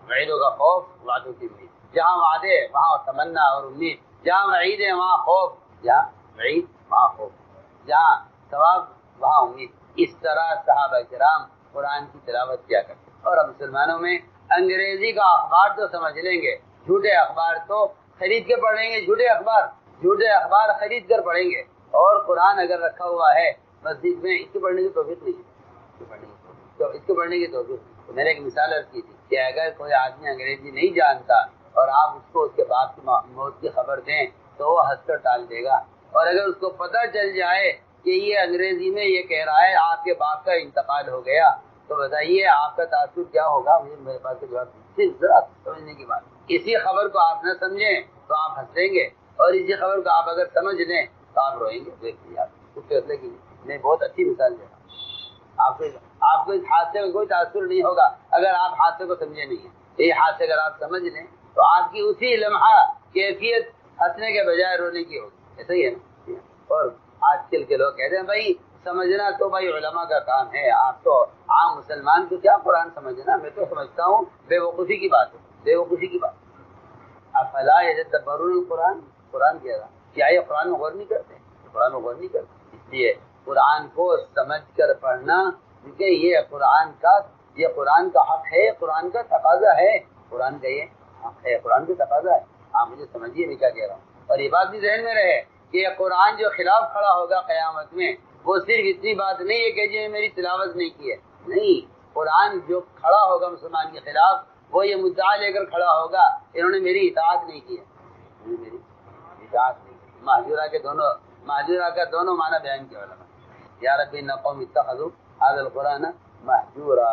وعیدوں کا خوف، وعدوں کی امید. جہاں وعدے وہاں تمنا اور امید، جہاں وعید ہے وہاں خوف، جہاں وعید وہاں خوف، جہاں ثواب وہاں امید. اس طرح صحابہ کرام قرآن کی تلاوت کیا کرتے. اور ہم مسلمانوں میں انگریزی کا اخبار تو سمجھ لیں گے، جھوٹے اخبار تو خرید کے پڑھیں گے. جھوٹے اخبار خرید کر پڑھیں گے. اور قرآن اگر رکھا ہوا ہے مسجد میں، اس کو پڑھنے کی توفیق نہیں ہے. اس کو پڑھنے کی توفیق نہیں. تو میں نے ایک مثال عرض کی تھی کہ اگر کوئی آدمی انگریزی نہیں جانتا اور آپ اس کو اس کے باپ کی موت کی خبر دیں تو وہ ہنس کر ٹال دے گا. اور اگر اس کو پتہ چل جائے کہ یہ انگریزی میں یہ کہہ رہا ہے آپ کے باپ کا انتقال ہو گیا، تو بتائیے آپ کا تاثر کیا ہوگا؟ میرے پاس کے جواب صرف ذرا سمجھنے کی بات. اسی خبر کو آپ نہ سمجھیں تو آپ ہنس لیں گے، اور اسی خبر کو آپ اگر سمجھ لیں تو آپ روئیں گے. دیکھیے آپ کچھ فیصلے کی میں بہت اچھی مثال دے رہا ہوں. آپ کو اس حادثے میں کوئی تاثر نہیں ہوگا اگر آپ حادثے کو سمجھے نہیں ہیں. یہ حادثے اگر آپ سمجھ لیں تو آپ کی اسی لمحہ کیفیت ہنسنے کے بجائے رونے کی ہوگی. ایسا ہی ہے نا. اور آج کل کے لوگ کہتے ہیں بھائی سمجھنا تو بھائی علماء کا کام ہے، آپ تو عام مسلمان کو کیا قرآن سمجھنا. میں تو سمجھتا ہوں بے وقوفی کی بات ہے، بے وقوفی کی بات. افلا یتدبرون القرآن، قرآن کہہ رہا کیا یہ قرآن میں غور نہیں کرتے؟ قرآن میں غور نہیں کرتے. اس لیے قرآن کو سمجھ کر پڑھنا، کیونکہ یہ قرآن کا حق ہے، قرآن کا تقاضا ہے. قرآن کا یہ حق ہے، قرآن کا تقاضا ہے. آپ مجھے سمجھیے میں کیا کہہ رہا ہوں. اور یہ بات بھی ذہن میں رہے کہ یہ قرآن جو خلاف کھڑا ہوگا قیامت میں، وہ صرف اتنی بات نہیں ہے کہ جی میری تلاوت نہیں کی ہے. نہیں، قرآن جو کھڑا ہوگا مسلمان کے خلاف، وہ یہ مدعا لے کر کھڑا ہوگا انہوں نے میری اطاعت نہیں کی ہے. میری اطاعت نہیں کی. مہجورہ کا دونوں معنی بیان کیا علماء. یا رب ان قوم اتخذوا هذا القرآن مہجورا.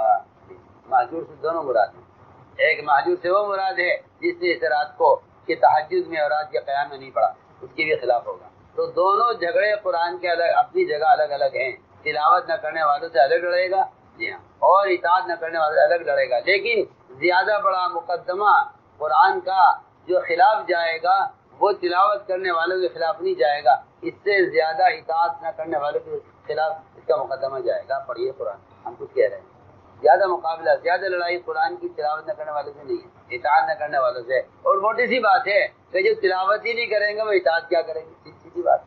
مہجور سے دونوں مراد ہیں. ایک مہجور سے وہ مراد ہے جس نے اس رات کو کہ تہجد میں اور رات کے قیام میں نہیں پڑھا، اس کے بھی خلاف ہوگا. تو دونوں جھگڑے قرآن کے اپنی جگہ الگ الگ ہیں. تلاوت نہ کرنے والوں سے الگ لڑے گا، جی ہاں، اور اطاعت نہ کرنے والوں سے الگ لڑے گا. لیکن زیادہ بڑا مقدمہ قرآن کا جو خلاف جائے گا وہ تلاوت کرنے والوں کے خلاف نہیں جائے گا، اس سے زیادہ اطاعت نہ کرنے والوں کے خلاف اس کا مقدمہ جائے گا. پڑھیے قرآن. ہم کچھ کہہ رہے ہیں زیادہ مقابلہ، زیادہ لڑائی قرآن کی تلاوت نہ کرنے والوں سے نہیں ہے، اطاعت نہ کرنے والوں سے. اور موٹی سی بات ہے کہ جو تلاوت ہی نہیں کریں گے وہ اطاعت کیا کریں گے؟ سیدھی بات.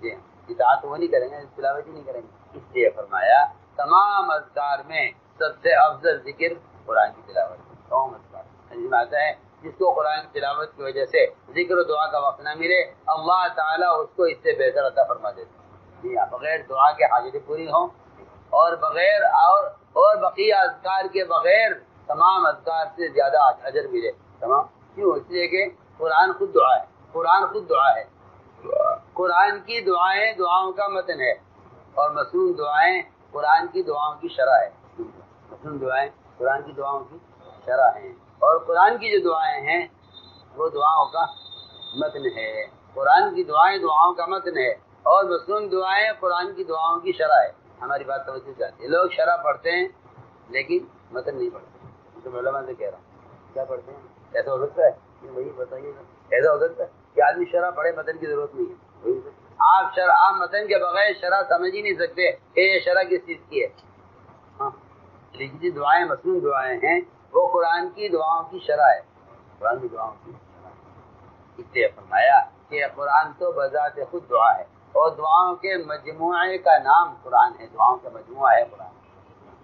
جی اطاعت وہ نہیں کریں گے، تلاوت ہی نہیں کریں گے. اس لیے فرمایا تمام اذکار میں سب سے افضل ذکر قرآن کی تلاوت ہے. تمام اذکار میں آتا ہے جس کو قرآن کی تلاوت کی وجہ سے ذکر و دعا کا وقت نہ ملے، اللہ تعالیٰ اس کو اس سے بہتر عطا فرما دیتے ہیں. جی ہاں، بغیر دعا کے حاجتیں پوری ہوں اور بغیر اور بقیہ اذکار کے بغیر تمام اذکار سے زیادہ اجر ملے. تمام کیوں؟ اس لیے کہ قرآن خود دعا ہے. قرآن خود دعا ہے. قرآن کی دعائیں دعاؤں کا متن ہے، اور مصنون دعائیں قرآن کی دعاؤں کی شرح ہے. مصنون دعائیں قرآن کی دعاؤں کی شرح ہیں، اور قرآن کی جو دعائیں ہیں وہ دعاؤں کا متن ہے. قرآن کی دعائیں دعاؤں کا متن ہے، اور مصنون دعائیں قرآن کی دعاؤں کی شرح ہے. ہماری بات توجہ چاہتی ہے. لوگ شرح پڑھتے ہیں لیکن متن نہیں پڑھتے. تو علماء سے کہہ رہا ہوں کیا پڑھتے ہیں؟ ایسا ہو سکتا ہے؟ وہی بتائیے ایسا ہو سکتا ہے کہ آدمی شرح پڑھے متن کی ضرورت نہیں ہے. آپ متن کے بغیر شرح سمجھ ہی نہیں سکتے کہ یہ شرح کس چیز کی ہے. ہاں لیکن دعائیں مصنوع دعائیں ہیں وہ قرآن کی دعاؤں کی شرح ہے. قرآن کی دعاؤں کی اس لیے فرمایا کہ قرآن تو بذات خود دعا ہے اور دعاؤں کے مجموعے کا نام قرآن ہے. دعاؤں کا مجموعہ ہے قرآن.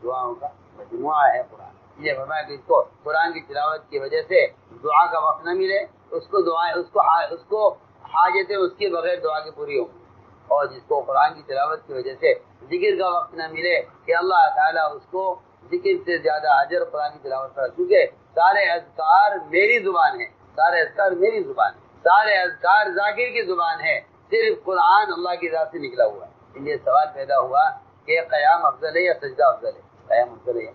دعاؤں کا مجموعہ ہے قرآن. یہ فرمایا کہ اس کو قرآن کی تلاوت کی وجہ سے دعا کا وقت نہ ملے اس کو دعائیں اس کو حاجتیں اس کے بغیر دعا کی پوری ہوں. اور جس کو قرآن کی تلاوت کی وجہ سے ذکر کا وقت نہ ملے کہ اللہ تعالیٰ اس کو ذکر سے زیادہ اجر قرآن کی تلاوت پر. کیونکہ سارے اذکار میری زبان ہے. سارے اذکار میری زبان ہے. سارے اذکار ذاکر کی زبان ہے. صرف قرآن اللہ کی ذات سے نکلا ہوا ہے. اس لیے سوال پیدا ہوا کہ قیام افضل ہے یا سجدہ افضل ہے. قیام افضل ہے.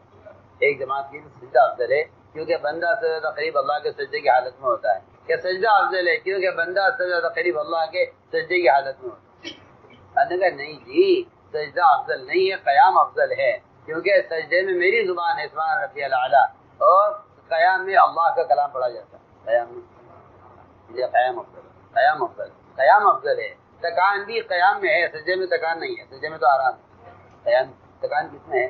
ایک جماعت کی سجدہ افضل ہے کیونکہ بندہ سے زیادہ قریب اللہ کے سجدے کی حالت میں ہوتا ہے. کہ سجدہ افضل ہے کیونکہ بندہ سے زیادہ قریب اللہ کے سجدے کی حالت میں ہوتا ہے. نہیں جی سجدہ افضل نہیں ہے قیام افضل ہے کیونکہ سجدے میں میری زبان ہے سبحان ربی الاعلیٰ اور قیام میں اللہ کا کلام پڑھا جاتا ہے. قیام میں قیام افضل قیام افضل قیام افضل ہے. تکان بھی قیام میں ہے سجدے میں تکان نہیں ہے. سجدے میں تو آرام ہے. قیام تکان کس میں ہے؟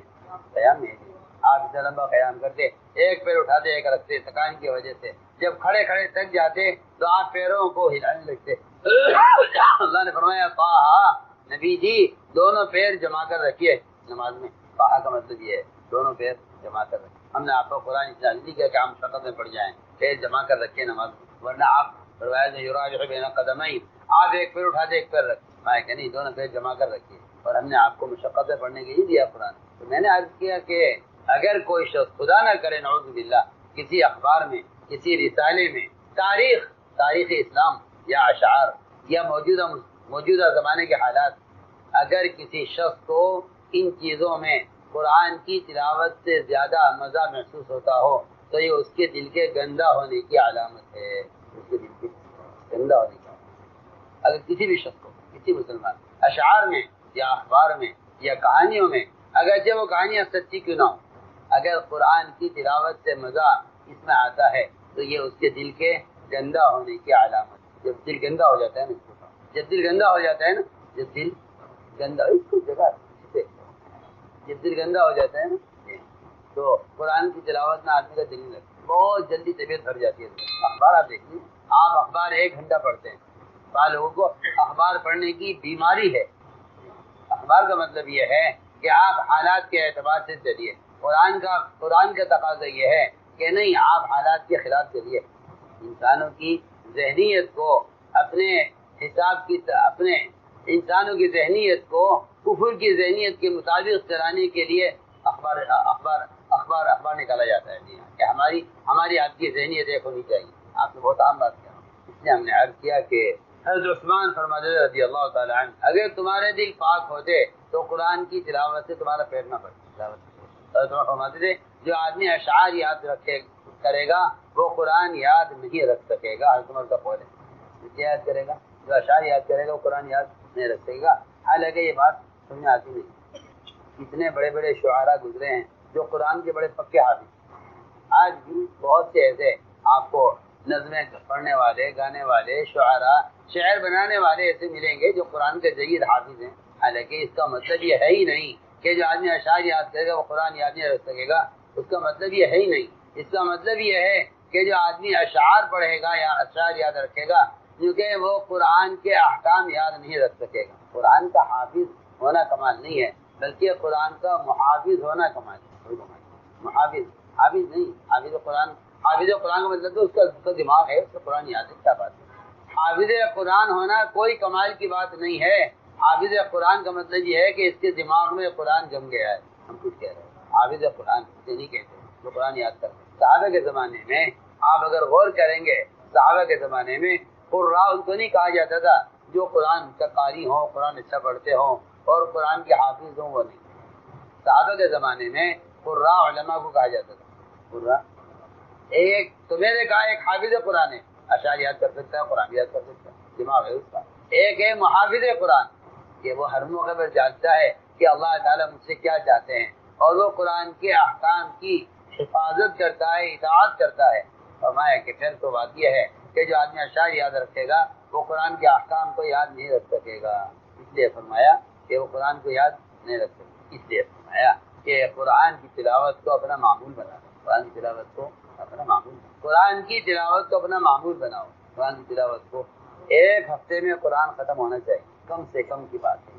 قیام میں ہے. آپ اتنا لمبا قیام کرتے ایک پیر اٹھاتے ایک رکھتے تکان کی وجہ سے جب کھڑے کھڑے تک جاتے تو آپ پیروں کو ہلانے لگتے. اللہ نے فرمایا طٰہٰ نبی جی دونوں پیر جما کر رکھیے نماز میں. طٰہٰ کا مطلب یہ ہے دونوں پیر جما کر رکھیے. ہم نے آپ کو قرآن اس لیے کیا کہ ہم شقت میں پڑ جائیں. پیر جما کر رکھیے نماز میں ورنہ آپ یراجع بین قدمین آپ ایک پیر اٹھاتے ایک پیر رکھتے. میں کہ نہیں دونوں پیر جما کر رکھیے. اور ہم نے آپ کو مشقت میں پڑھنے کے لیے دیا قرآن. تو میں نے عرض کیا کہ اگر کوئی شخص خدا نہ کرے نعوذ باللہ کسی اخبار میں کسی رسالے میں تاریخ اسلام یا اشعار یا موجودہ زمانے کے حالات اگر کسی شخص کو ان چیزوں میں قرآن کی تلاوت سے زیادہ مزہ محسوس ہوتا ہو تو یہ اس کے دل کے گندا ہونے کی علامت ہے. اس کے دل کے گندا ہونے کی علامت. اگر کسی بھی شخص کو کسی مسلمان اشعار میں یا اخبار میں یا کہانیوں میں اگرچہ وہ کہانیاں سچی کیوں نہ ہوں اگر قرآن کی تلاوت سے مزہ اس میں آتا ہے تو یہ اس کے دل کے گندا ہونے کی علامت. جب دل گندا ہو جاتا ہے نا جب دل گندا ہو جاتا ہے نا جب دل گندا جب دل گندا ہو جاتا ہے نا تو قرآن کی تلاوت میں آدمی کا دل نہیں لگتا. بہت جلدی طبیعت بھر جاتی ہے. اخبار آپ دیکھیے آپ اخبار 1 گھنٹہ پڑھتے ہیں. بعض لوگوں کو اخبار پڑھنے کی بیماری ہے. اخبار کا مطلب یہ ہے کہ آپ حالات کے اعتبار سے چلیے. قرآن کا تقاضا یہ ہے کہ نہیں آپ حالات کے خلاف چلیے. انسانوں کی ذہنیت کو اپنے انسانوں کی ذہنیت کو کفر کی ذہنیت کے مطابق چلانے کے لیے اخبار نکالا جاتا ہے. کہ ہماری آپ کی ذہنیت ایک ہونی چاہیے. آپ نے بہت عام بات کیا. اس لیے ہم نے عرض کیا کہ حضرت عثمان فرماتے رضی اللہ تعالیٰ عنہ اگر تمہارے دل پاک ہوتے تو قرآن کی تلاوت سے تمہارا پیٹ نہ بھرتا. فرماتے تھے جو آدمی اشعار یاد کرے گا وہ قرآن یاد نہیں رکھ سکے گا. حضرت عمر کا قول ہے کیا یاد کرے گا جو اشعار یاد کرے گا وہ قرآن یاد نہیں رکھ سکے گا. حالانکہ یہ بات سمجھ آتی نہیں. اتنے بڑے بڑے شعراء گزرے ہیں جو قرآن کے بڑے پکے حافظ. آج بھی بہت سے ایسے آپ کو نظمیں پڑھنے والے گانے والے شعراء شعر بنانے والے ایسے ملیں گے جو قرآن کے جید حافظ ہیں. حالانکہ اس کا مطلب یہ ہے ہی نہیں کہ جو آدمی اشعار یاد کرے گا وہ قرآن یاد نہیں رکھ سکے گا. اس کا مطلب یہ ہے ہی نہیں. اس کا مطلب یہ ہے کہ جو آدمی اشعار پڑھے گا یا اشعار یاد رکھے گا کیونکہ وہ قرآن کے احکام یاد نہیں رکھ سکے گا. قرآن کا حافظ ہونا کمال نہیں ہے بلکہ قرآن کا محافظ ہونا کمال ہے. حافظ نہیں. حافظ قرآن کا مطلب تو اس کا دماغ ہے اس کا قرآن یاد ہے. کیا بات ہے. حافظ قرآن ہونا کوئی کمال کی بات نہیں ہے. حافظ قرآن کا مطلب یہ ہے کہ اس کے دماغ میں قرآن جم گیا ہے. ہم کچھ کہہ رہے ہیں حافظ قرآن سے نہیں کہتے جو قرآن یاد کرتے. صحابہ کے زمانے میں آپ اگر غور کریں گے صحابہ کے زمانے میں قراء ان کو نہیں کہا جاتا تھا جو قرآن کا قاری ہوں قرآن اچھا پڑھتے ہوں اور قرآن کے حافظ ہوں. وہ نہیں. صحابہ کے زمانے میں قراء علماء کو کہا جاتا تھا. قراء ایک تو میں نے کہا ایک حافظ قرآن ہے اشعار یاد کر سکتا ہے قرآن یاد کر سکتا ہے دماغ ہے اس کا. ایک ہے محافظ قرآن کہ وہ ہر موقع پر جانتا ہے کہ اللہ تعالیٰ مجھ سے کیا چاہتے ہیں اور وہ قرآن کے احکام کی حفاظت کرتا ہے اطاعت کرتا ہے. فرمایا کہ پھر تو بات یہ ہے کہ جو آدمی اشعار یاد رکھے گا وہ قرآن کے احکام کو یاد نہیں رکھ سکے گا. اس لیے فرمایا کہ وہ قرآن کو یاد نہیں رکھ سکے. اس لیے فرمایا کہ قرآن کی تلاوت کو اپنا معمول بناؤ. قرآن کی تلاوت کو اپنا معمول بناؤ. قرآن کی تلاوت کو اپنا معمول بناؤ. قرآن کی تلاوت کو ایک ہفتے میں قرآن ختم ہونا چاہیے. کم سے کم کی بات ہے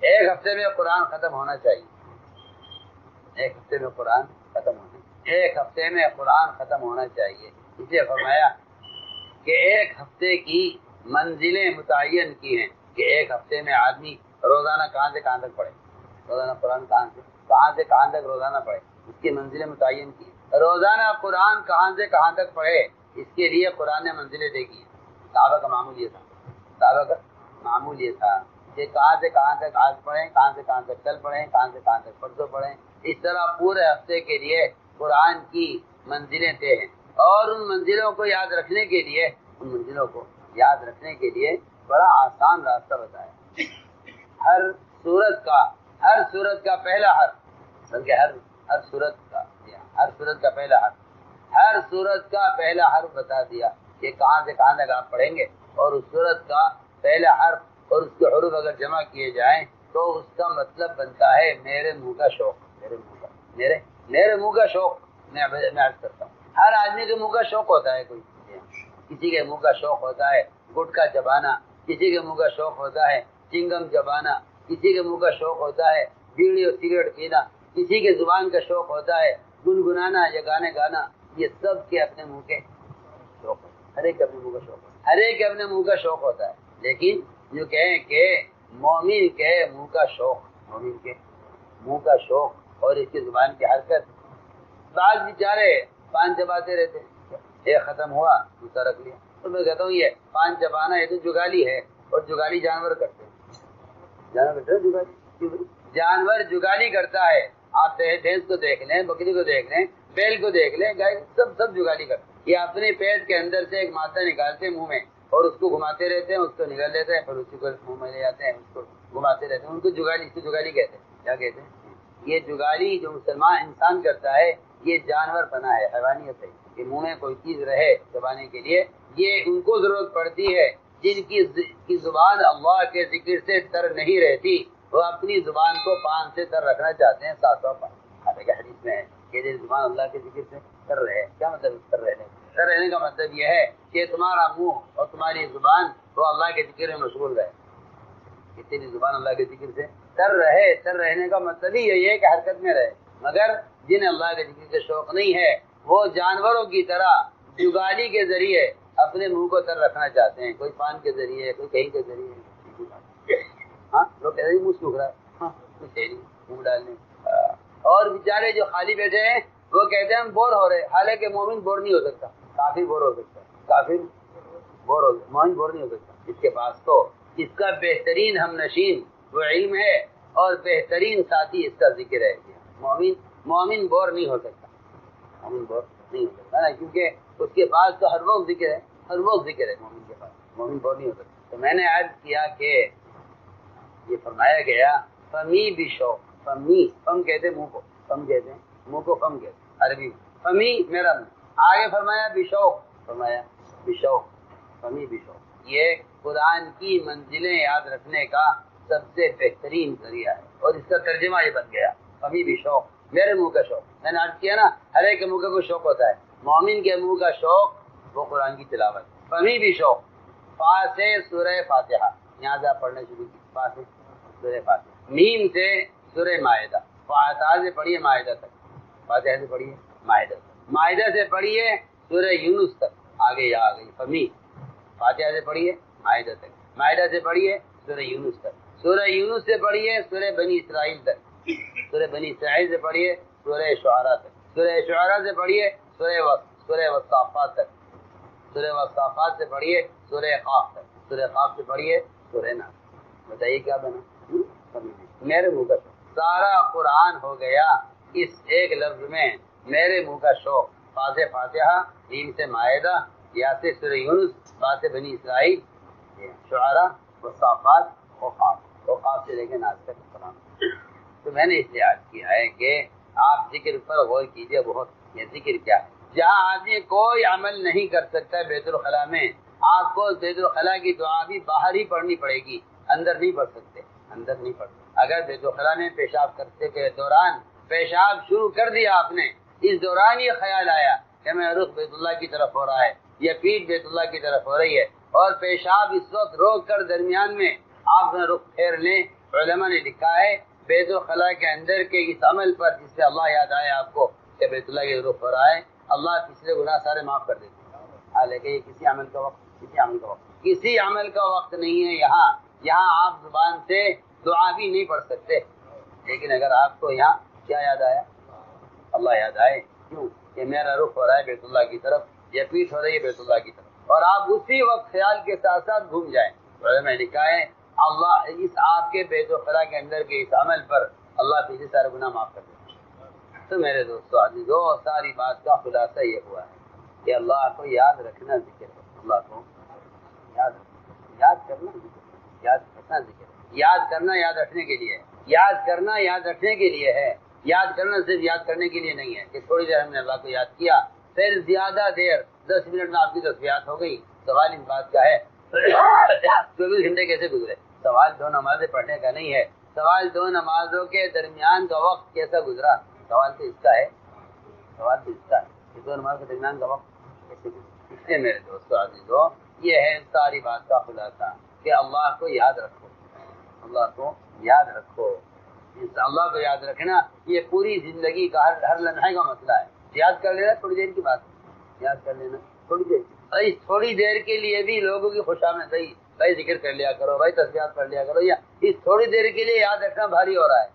ایک ہفتے میں قرآن ختم ہونا چاہیے. ایک ہفتے میں قرآن ختم ہونا چاہیے. ایک ہفتے میں قرآن ختم ہونا چاہیے. اس لیے فرمایا کہ ایک ہفتے کی منزلیں متعین کی ہیں کہ ایک ہفتے میں آدمی روزانہ کہاں سے کہاں تک پڑھے. روزانہ قرآن کہاں سے کہاں تک روزانہ پڑھے. اس کی منزلیں متعین کی. روزانہ قرآن کہاں سے کہاں تک پڑھے اس کے لیے قرآن نے منزلیں دیکھی. صحابہ کا معمول یہ تھا. صحابہ کا معمول یہ تھا کہ کہاں سے کہاں تک آج پڑھیں, کہاں سے کہاں تک کل پڑھیں, کہاں سے کہاں تک پرسوں پڑھیں. اس طرح پورے ہفتے کے لیے قرآن کی منزلیں طے ہیں. اور ان منزلوں کو یاد رکھنے کے لیے بڑا آسان راستہ بتایا. ہر سورت کا پہلا حرف, بلکہ ہر سورت کا پہلا حرف بتا دیا کہ کہاں سے کہاں تک آپ پڑھیں گے. اور اس سورت کا پہلا حرف اور اس کے حروف اگر جمع کیے جائیں تو اس کا مطلب بنتا ہے میرے منہ کا شوق. میرے منہ کا شوق. میں عرض کرتا ہوں, ہر آدمی کے منہ کا شوق ہوتا ہے. کوئی کسی کے منہ کا شوق ہوتا ہے گٹکا چبانا, کسی کے منہ کا شوق ہوتا ہے چنگم چبانا, کسی کے منہ کا شوق ہوتا ہے بیڑی اور سگریٹ پینا, کسی کے زبان کا شوق ہوتا ہے گنگنانا یا گانے گانا. یہ سب کے اپنے منہ کے شوق ہوتے ہیں. ہر ایک اپنے منہ کا شوق ہوتا ہے. لیکن جو کہیں کہ مومن کے منہ کا شوق اور اس کی زبان کی حرکت. بعض بیچارے پان چباتے رہتے ہیں, ایک ختم ہوا دوسرا رکھ لیا. تو میں کہتا ہوں یہ پان چبانا یہ تو جگالی ہے, اور جگالی جانور کرتے ہیں. جانور جگالی کرتا ہے. آپ بھینس کو دیکھ لیں, بکری کو دیکھ لیں, بیل کو دیکھ لیں, گائے, سب جگالی کرتے ہیں. یہ اپنے پیٹ کے اندر سے ایک مادہ نکالتے ہیں منہ میں اور اس کو گھماتے رہتے ہیں, اس کو نگل لیتے ہیں, پھر اسی کو منہ میں لے جاتے ہیں, اس کو گھماتے رہتے ہیں. ان کو جگالی کہتے ہیں. کیا کہتے ہیں؟ یہ جگالی جو مسلمان انسان کرتا ہے یہ جانور پنا ہے, حیوانیت ہے. کہ منہ میں کوئی چیز رہے چبانے کے لیے, یہ ان کو ضرورت پڑتی ہے جن کی زبان اللہ کے ذکر سے تر نہیں رہتی. وہ اپنی زبان کو پان سے تر رکھنا چاہتے ہیں. 700 پان حدیث میں ہے کہ زبان اللہ کے ذکر سے تر رہے. کیا مطلب تر رہنے کا مطلب یہ ہے کہ تمہارا منہ اور تمہاری زبان وہ اللہ کے ذکر میں مشغول رہے. کہ تیری زبان اللہ کے ذکر سے تر رہے. تر رہنے کا مطلب ہی یہی ہے کہ حرکت میں رہے. مگر جنہیں اللہ کے ذکر سے شوق نہیں ہے وہ جانوروں کی طرح جگالی کے ذریعے اپنے منہ کو تر رکھنا چاہتے ہیں. کوئی پان کے ذریعے, کوئی کہیں کے ذریعے. ہاں لوگ کہتے ہیں منہ سوکھ رہا ہے, ہاں کچھ ہے نہیں منہ ڈالنے. اور بیچارے جو خالی بیٹھے ہیں وہ کہتے ہیں ہم بور ہو رہے. حالانکہ مومن بور نہیں ہو سکتا, کافر بور ہو سکتا ہے. مومن بور نہیں ہو سکتا. اس کے پاس تو اس کا بہترین ہم نشین وہ علم ہے اور بہترین ساتھی اس کا ذکر ہے. مومن بور نہیں ہو سکتا. مومن بور نہیں ہو سکتا نا, کیونکہ اس کے پاس تو ہر وقت ذکر ہے. مومن کے پاس مومن بور نہیں ہو سکتا. تو میں نے عرض کیا کہ یہ فرمایا گیا فمی بشوق. فم کہتے منہ کو, فم کہتے ہیں منہ کو, فم کہتے ہیں عربی میں. فمی میرا منہ. آگے فرمایا بشوق. فمی بشوق. یہ قرآن کی منزلیں یاد رکھنے کا سب سے بہترین ذریعہ ہے. اور اس کا ترجمہ یہ بن گیا فمی بشوق, میرے منہ کا شوق. میں نے عرض کیا نا ہر ایک کے منہ کا کوئی شوق ہوتا ہے. مومن کے منہ کا شوق وہ قرآن کی تلاوت. فمی بشوق. فا سے سورہ فاتحہ, یہاں سے آپ پڑھنے شروع کی. فا سے سورہ فاتحہ. میم سے سورہ مائدہ. فاتحہ سے پڑھیے مائدہ تک. فاتحہ سے پڑھیے مائدہ تک. مائدہ سے پڑھیے سورہ یونس تک. آگے یہ آ گئی فمی. فاتحہ سے پڑھیے مائدہ تک. مائدہ سے پڑھیے سورہ یونس تک. سورہ یونس سے پڑھیے سورہ بنی اسرائیل تک. سورہ بنی اسرائیل سے پڑھیے سورہ شعراء تک. سورہ شعراء سے پڑھیے سورہ وصافات تک. سورہ وصافات سے پڑھیے سورہ قاف تک. سورہ قاف سے پڑھیے سورہ ناس. بتائیے کیا بنا؟ میرے منہ کا شوق. سارا قرآن ہو گیا اس ایک لفظ میں, میرے منہ کا شوق. فا سے فاتحہ, میم سے مائدہ, یا سے سورہ یونس, با سے بنی اسرائیل, شعراء, وصافات, وقاف سے لے کے ناس تک قرآن. تو میں نے اس لیے یاد کیا ہے کہ آپ ذکر پر غور کیجئے بہت. یہ ذکر کیا ہے؟ جہاں آدمی کوئی عمل نہیں کر سکتا بیت الخلاء میں، آپ کو بیت الخلاء کی دعا بھی باہر ہی پڑھنی پڑے گی، اندر نہیں پڑھ سکتے، اندر نہیں پڑھ سکتے. اگر بیت الخلاء میں پیشاب کرتے کے دوران پیشاب شروع کر دیا آپ نے، اس دوران یہ خیال آیا کہ میں رخ بیت اللہ کی طرف ہو رہا ہے یا پیٹھ بیت اللہ کی طرف ہو رہی ہے، اور پیشاب اس وقت روک کر درمیان میں آپ نے رخ پھیر لیں، علماء نے لکھا ہے بیت الخلاء کے اندر کے اس عمل پر جس سے اللہ یاد آئے آپ کو کہ بیت اللہ کی رخ ہو رہا ہے، اللہ پچھلے گناہ سارے معاف کر دیتے ہیں. حالانکہ یہ کسی عمل کا وقت نہیں ہے. یہاں آپ زبان سے دعا بھی نہیں پڑھ سکتے، لیکن اگر آپ کو یہاں کیا یاد آیا؟ اللہ یاد آئے. کیوں؟ کہ میرا رخ ہو رہا ہے بیت اللہ کی طرف یا پیٹھ ہو رہی ہے بیت اللہ کی طرف، اور آپ اسی وقت خیال کے ساتھ ساتھ گھوم جائیں. میں لکھا ہے اللہ اس آپ کے بیت الخلاء کے اندر کے اس عمل پر اللہ پچھلے سارے گناہ معاف کر دیتے ہیں. تو میرے دوستو عزیزو، ساری بات کا خلاصہ یہ ہوا ہے کہ اللہ کو یاد رکھنا ذکر ہے. اللہ کو یاد کرنا ذکر ہے. یاد کرنا یاد رکھنے کے لیے ہے. یاد کرنا یاد رکھنے کے لیے ہے. یاد کرنا صرف یاد کرنے کے لیے نہیں ہے کہ تھوڑی دیر ہم نے اللہ کو یاد کیا، پھر زیادہ دیر 10 منٹ میں آپ کی تصویرات ہو گئی. سوال اس بات کا ہے 24 گھنٹے کیسے گزرے؟ سوال دو نمازیں پڑھنے کا نہیں ہے، سوال دو نمازوں کے درمیان کا وقت کیسا گزرا. سوال تو اس کا ہے کہ دو نماز کے درمیان کا وقت کیسے گزرا. اس لیے میرے دوستو عزیزو، یہ ہے ساری بات کا خلاصہ کہ اللہ کو یاد رکھو. اللہ کو یاد رکھو. اللہ کو یاد رکھنا یہ پوری زندگی کا ہر لمحے کا مسئلہ ہے. یاد کر لینا تھوڑی دیر کی بات ہے، یاد کر لینا تھوڑی دیر. اس تھوڑی دیر کے لیے بھی لوگوں کی خوشامد صحیح بھائی ذکر کر لیا کرو، بھائی تسبیحات پڑھ لیا کرو، یا اس تھوڑی دیر کے لیے یاد رکھنا بھاری ہو رہا ہے.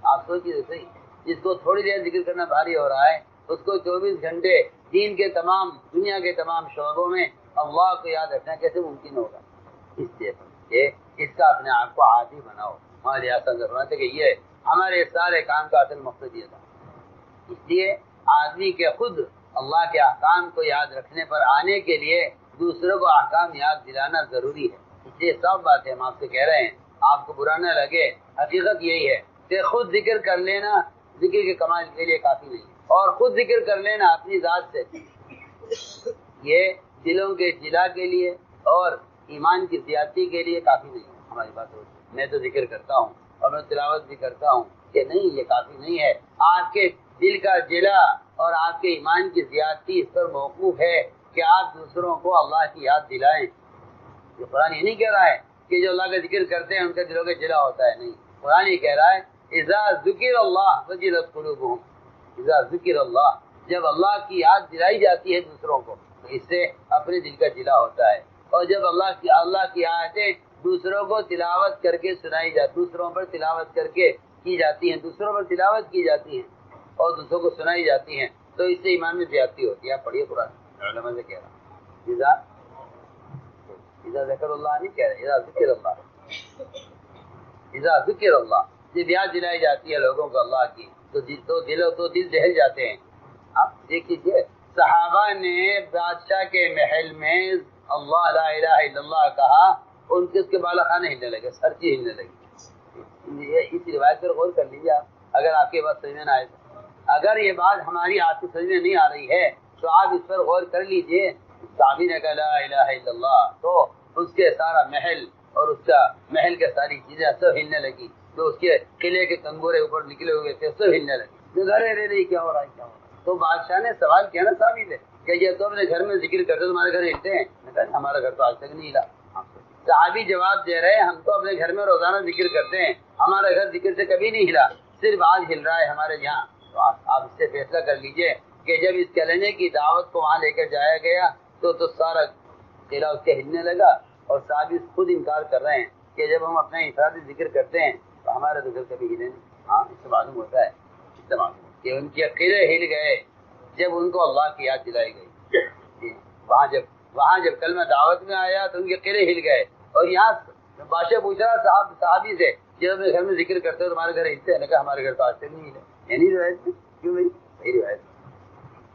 آپ سوچیے صحیح، جس کو تھوڑی دیر ذکر کرنا بھاری ہو رہا ہے اس کو 24 گھنٹے دین کے تمام دنیا کے تمام شعبوں میں اللہ کو یاد رکھنا کیسے ممکن ہوگا. اس لیے اس کا اپنے آپ کو عادی بناؤ. ہمارے ایسا ضرورت ہے کہ یہ ہمارے سارے کام کا اصل مقصد یہ تھا. اس لیے آدمی کے خود اللہ کے احکام کو یاد رکھنے پر آنے کے لیے دوسروں کو احکام یاد دلانا ضروری ہے. اس لیے سب باتیں ہم آپ سے کہہ رہے ہیں، آپ کو برا نہ لگے، حقیقت یہی ہے کہ خود ذکر کر لینا ذکر کے کمال کے لیے کافی نہیں ہے، اور خود ذکر کر لینا اپنی ذات سے یہ دلوں کے جلا کے لیے اور ایمان کی زیادتی کے لیے کافی نہیں ہے. ہماری بات ہوتی ہے میں تو ذکر کرتا ہوں اور میں تلاوت بھی کرتا ہوں، کہ نہیں، یہ کافی نہیں ہے. آپ کے دل کا جلا اور آپ کے ایمان کی زیادتی اس پر موقوف ہے کہ آپ دوسروں کو اللہ کی یاد دلائیں. یہ قرآن یہ نہیں کہہ رہا ہے کہ جو اللہ کا ذکر کرتے ہیں ان کے دلوں کے جلا ہوتا ہے، نہیں. قرآن یہ کہہ رہا ہے اذا ذکر اللہ وجلت قلوبہم. اذا ذکر اللہ، جب اللہ کی یاد دلائی جاتی ہے دوسروں کو تو اس سے اپنے دل کا جلا ہوتا ہے. اور جب اللہ کی آیتیں دوسروں کو تلاوت کر کے سنائی جاتی، دوسروں پر تلاوت کر کے کی جاتی ہیں، دوسروں پر تلاوت کی جاتی ہیں اور دوسروں کو سنائی جاتی ہیں، تو اس سے ایمان میں زیادتی ہوتی ہے. آپ پڑھیے قرآن، علماء سے کہہ رہا ہوں اذا ذکر اللہ نہیں کہہ رہے، اذا ذکر اللہ. اذا ذکر اللہ، جب یاد دلائی جاتی ہے لوگوں کو اللہ کی تو دل دہل جاتے ہیں. آپ دیکھیے صحابہ نے بادشاہ کے محل میں اللہ لا الہ الا اللہ کہا، ان کے اس کے بالا خانے ہلنے لگے، سر چیز ہلنے لگی. اس روایت پر غور کر لیجیے آپ، اگر آپ کے بات سمجھ میں نہ آئے تو. اگر یہ بات ہماری آپ کی سمجھ میں نہیں آ رہی ہے تو آپ اس پر غور کر لیجیے. صحابی نے کہا لا الہ الا اللہ تو اس کے سارا محل اور اس کا محل کے ساری چیزیں سب ہلنے لگی، جو اس کے قلعے کے تنگورے اوپر نکلے ہوئے تھے سب ہلنے لگی. ارے کیا ہو رہا ہے. تو بادشاہ نے سوال کیا نا صحابی سے کہ یہ تو اپنے گھر میں ذکر کرتے تمہارے گھر ہلتے ہیں؟ ہمارا گھر تو آج تک نہیں ہلا. صحابی جواب دے رہے ہیں ہم تو اپنے گھر میں روزانہ ذکر کرتے ہیں، ہمارا گھر ذکر سے کبھی نہیں ہلا، صرف آج ہل رہا ہے ہمارے یہاں. تو آپ اس سے فیصلہ کر لیجئے کہ جب اس کلمے کی دعوت کو وہاں لے کر جایا گیا تو سارا قلعہ اس کے ہلنے لگا. اور صحابی خود انکار کر رہے ہیں کہ جب ہم اپنا انفرادی ذکر کرتے ہیں تو ہمارا ذکر کبھی ہلے نہیں. ہاں اس سے معلوم ہوتا ہے کہ ان کے قلعے ہل گئے جب ان کو اللہ کی یاد دلائی گئی. وہاں جب کلمہ دعوت میں آیا تو ان کے قلعے ہل گئے. اور یہاں بادشاہ پوچھ رہا صحابی سے جب اپنے گھر میں ذکر کرتے ہو تمہارے گھر ہلتے ہیں؟ لگا ہمارے گھر تو آج تک نہیں ہلے. یعنی روایت میں کیوں نہیں صحیح روایت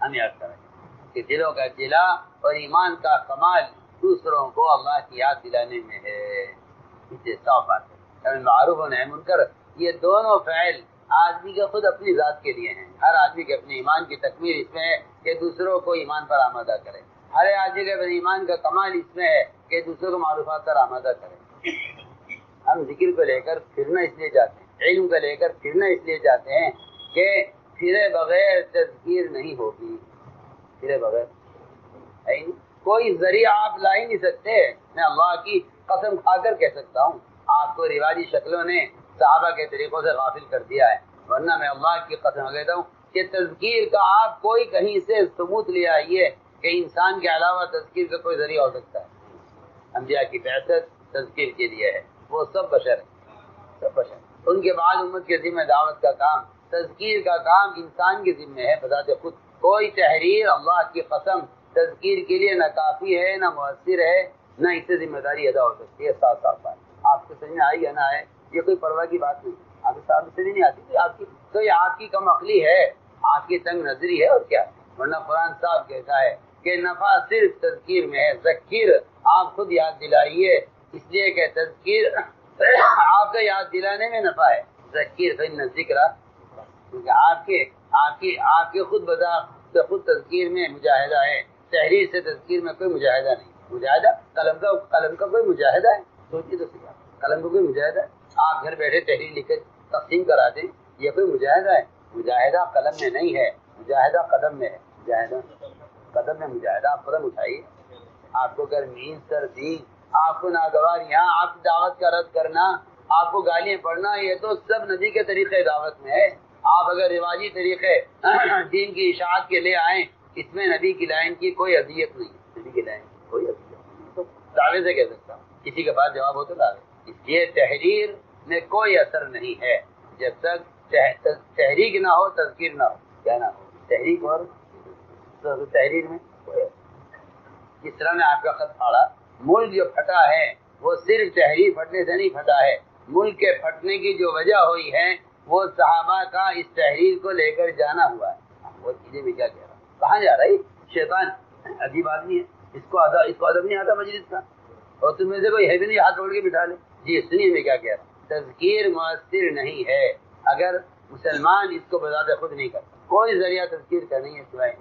ہم یاد کریں کہ دلوں کا جلا اور ایمان کا کمال دوسروں کو اللہ کی یاد دلانے میں ہے. اس سے صاف بات ہے. معروف و نہی منکر یہ دونوں فعل آدمی کا خود اپنی ذات کے لیے ہیں. ہر آدمی کے اپنے ایمان کی تکمیل اس میں ہے کہ دوسروں کو ایمان پر آمادہ کرے. ہر آدمی کے اپنے ایمان کا کمال اس میں ہے کہ دوسروں کو معروفات پر آمادہ کرے. ہم ذکر کو لے کر پھرنا اس لیے جاتے ہیں، علم کو لے کر پھرنا اس لیے جاتے ہیں کہ پھرے بغیر تذکیر نہیں ہوگی. پھرے بغیر کوئی ذریعہ آپ لا ہی نہیں سکتے. میں اللہ کی قسم کھا کر کہہ سکتا ہوں، آپ کو رواجی شکلوں نے صحابہ کے طریقوں سے غافل کر دیا ہے. ورنہ میں اللہ کی قسم کہتا ہوں کہ تذکیر کا آپ کوئی کہیں سے ثبوت لے آئیے کہ انسان کے علاوہ تذکیر کا کوئی ذریعہ ہو سکتا ہے. انبیاء کی بعثت تذکیر کے لیے ہے، وہ سب بشر ہیں، سب بشر. ان کے بعد امت کے ذمہ دعوت کا کام، تذکیر کا کام انسان کے ذمہ ہے بذات خود. کوئی تحریر اللہ کی قسم تذکیر کے لیے نہ کافی ہے، نہ مؤثر ہے، نہ اس سے ذمہ داری ادا ہو سکتی ہے. ساتھ ساتھ آپ کو سمجھ میں آئی یا نہ آئے یہ کوئی پرواہ کی بات نہیں. آپ کو ساتھ سمجھ نہیں آتی کہ آپ کی تو یہ آپ کی کم عقلی ہے، آپ کی تنگ نظری ہے اور کیا. ورنہ قرآن صاحب کہتا ہے کہ نفع صرف تذکیر میں ہے. ذکر آپ خود یاد دلائیے، اس لیے کہ تذکیر آپ کا یاد دلانے میں نفع ہے. ذکر فإن الذکر، کیونکہ آپ کے خود خود تذکیر میں مجاہدہ ہے. تحریر سے تذکیر میں کوئی مجاہدہ نہیں. مجاہدہ قلم کا کوئی مجاہدہ ہے؟ سوچیے تو صحیح، قلم کا کوئی مجاہدہ ہے؟ آپ گھر بیٹھے تحریر لکھ کر تقسیم کرا دیں، یہ کوئی مجاہدہ ہے؟ مجاہدہ قلم میں نہیں ہے، مجاہدہ قدم میں ہے. مجاہدہ قدم میں مجاہدہ. آپ قدم اٹھائیے. آپ کو گرمی سردی، آپ کو ناگواریاں، آپ کی دعوت کا رد کرنا، آپ کو گالیاں پڑھنا، یہ تو سب نبی کے طریقے دعوت میں ہے. آپ اگر رواجی طریقے دین کی اشاعت کے لے آئیں، اس میں نبی کی لائن کی کوئی اذیت نہیں. نبی کی لائن کی کوئی اذیت نہیں تو دعوے سے کہہ سکتا ہوں. کسی کے پاس جواب ہو تو دعوے. اس لیے تحریر میں کوئی اثر نہیں ہے جب تک تحریک نہ ہو، تذکیر نہ ہو. کیا نہ ہو؟ تحریک اور تحریر میں کوئی اثر. جس طرح میں آپ کا خط پھاڑا، ملک جو پھٹا ہے وہ صرف تحریر پھٹنے سے نہیں پھٹا ہے. ملک کے پھٹنے کی جو وجہ ہوئی ہے وہ صحابہ کا اس تحریر کو لے کر جانا ہوا ہے. وہ چیزیں میں کیا کہہ رہا ہوں، کہاں جا رہا ہے شیطان؟ عجیب آدمی ہے، اس کو ادب نہیں آتا مجلس کا، اور تم میں سے کوئی ہے بھی نہیں ہاتھ توڑ کے بٹھا لے. جی سنیے میں کیا کہہ رہا ہوں. تذکیر مؤثر نہیں ہے اگر مسلمان اس کو بذات خود نہیں کرتا. کوئی ذریعہ تذکیر کا نہیں ہے سوائے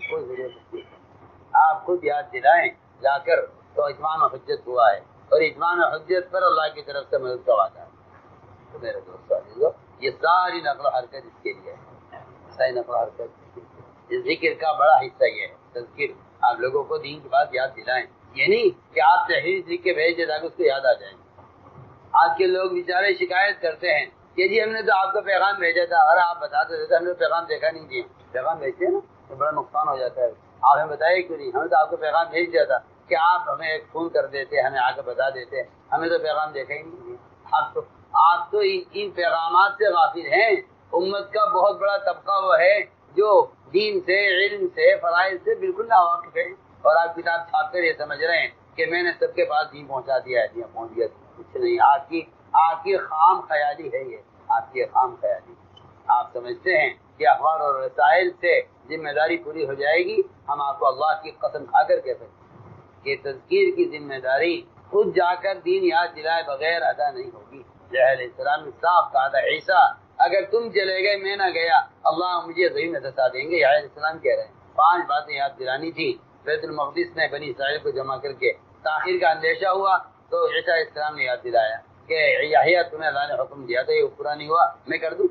کوئی ذریعہ تذکیر کا. آپ خود یاد دلائیں جا کر تو اتمام حجت ہوا ہے، اور اتمام حجت پر اللہ کی طرف سے مدد کا وعدہ ہے. تو میرے دوستو، یہ ساری نقل و حرکت اس کے لیے ہے. ساری نقل و حرکت اس ذکر کا بڑا حصہ یہ ہے. تذکر آپ لوگوں کو دین کی بات یاد دلائیں، یہ نہیں کہ آپ تحریر لکھ کے بھیج دیں تاکہ اس کو یاد آ جائیں. آج کے لوگ بیچارے شکایت کرتے ہیں کہ جی ہم نے تو آپ کو پیغام بھیجا تھا، اور آپ بتاتے تھے ہم نے پیغام دیکھا نہیں. دیا پیغام بھیجتے ہیں نا تو بڑا نقصان ہو جاتا ہے. آپ ہمیں بتائیے کیوں نہیں؟ ہمیں تو آپ کو پیغام بھیج دیا تھا کہ آپ ہمیں ایک فون کر دیتے، ہمیں آ کے بتا دیتے. ہمیں تو پیغام دیکھا ہی نہیں. آپ تو ان پیغامات سے غافل ہیں. امت کا بہت بڑا طبقہ وہ ہے جو دین سے، علم سے، فرائض سے بالکل ناواقف ہے، اور آپ کتاب چھاپ کر یہ سمجھ رہے ہیں کہ میں نے سب کے پاس دین پہنچا دیا ہے. دین پہنچ گیا کچھ نہیں. آپ کی خام خیالی ہے یہ، آپ کی خام خیالی. آپ سمجھتے ہیں کہ اخبار اور رسائل سے ذمہ داری پوری ہو جائے گی. ہم آپ کو اللہ کی قسم کھا کر کہہ سکتے ہیں کہ تذکیر کی ذمہ داری خود جا کر دین یاد دلائے بغیر ادا نہیں ہوگی. علیہ السلام نے صاف کہا تھا، عیسیٰ اگر تم چلے گئے میں نہ گیا اللہ مجھے ضعیف نہ سزا دیں گے. علیہ السلام کہہ رہے ہیں 5 باتیں یاد دلانی تھی. بیت المقدس میں بنی اسرائیل کو جمع کر کے تاخیر کا اندیشہ ہوا تو عیسیٰ علیہ السلام نے یاد دلایا کہ یحییٰ تمہیں اللہ نے حکم دیا تھا، یہ پورا نہیں ہوا میں کر دوں.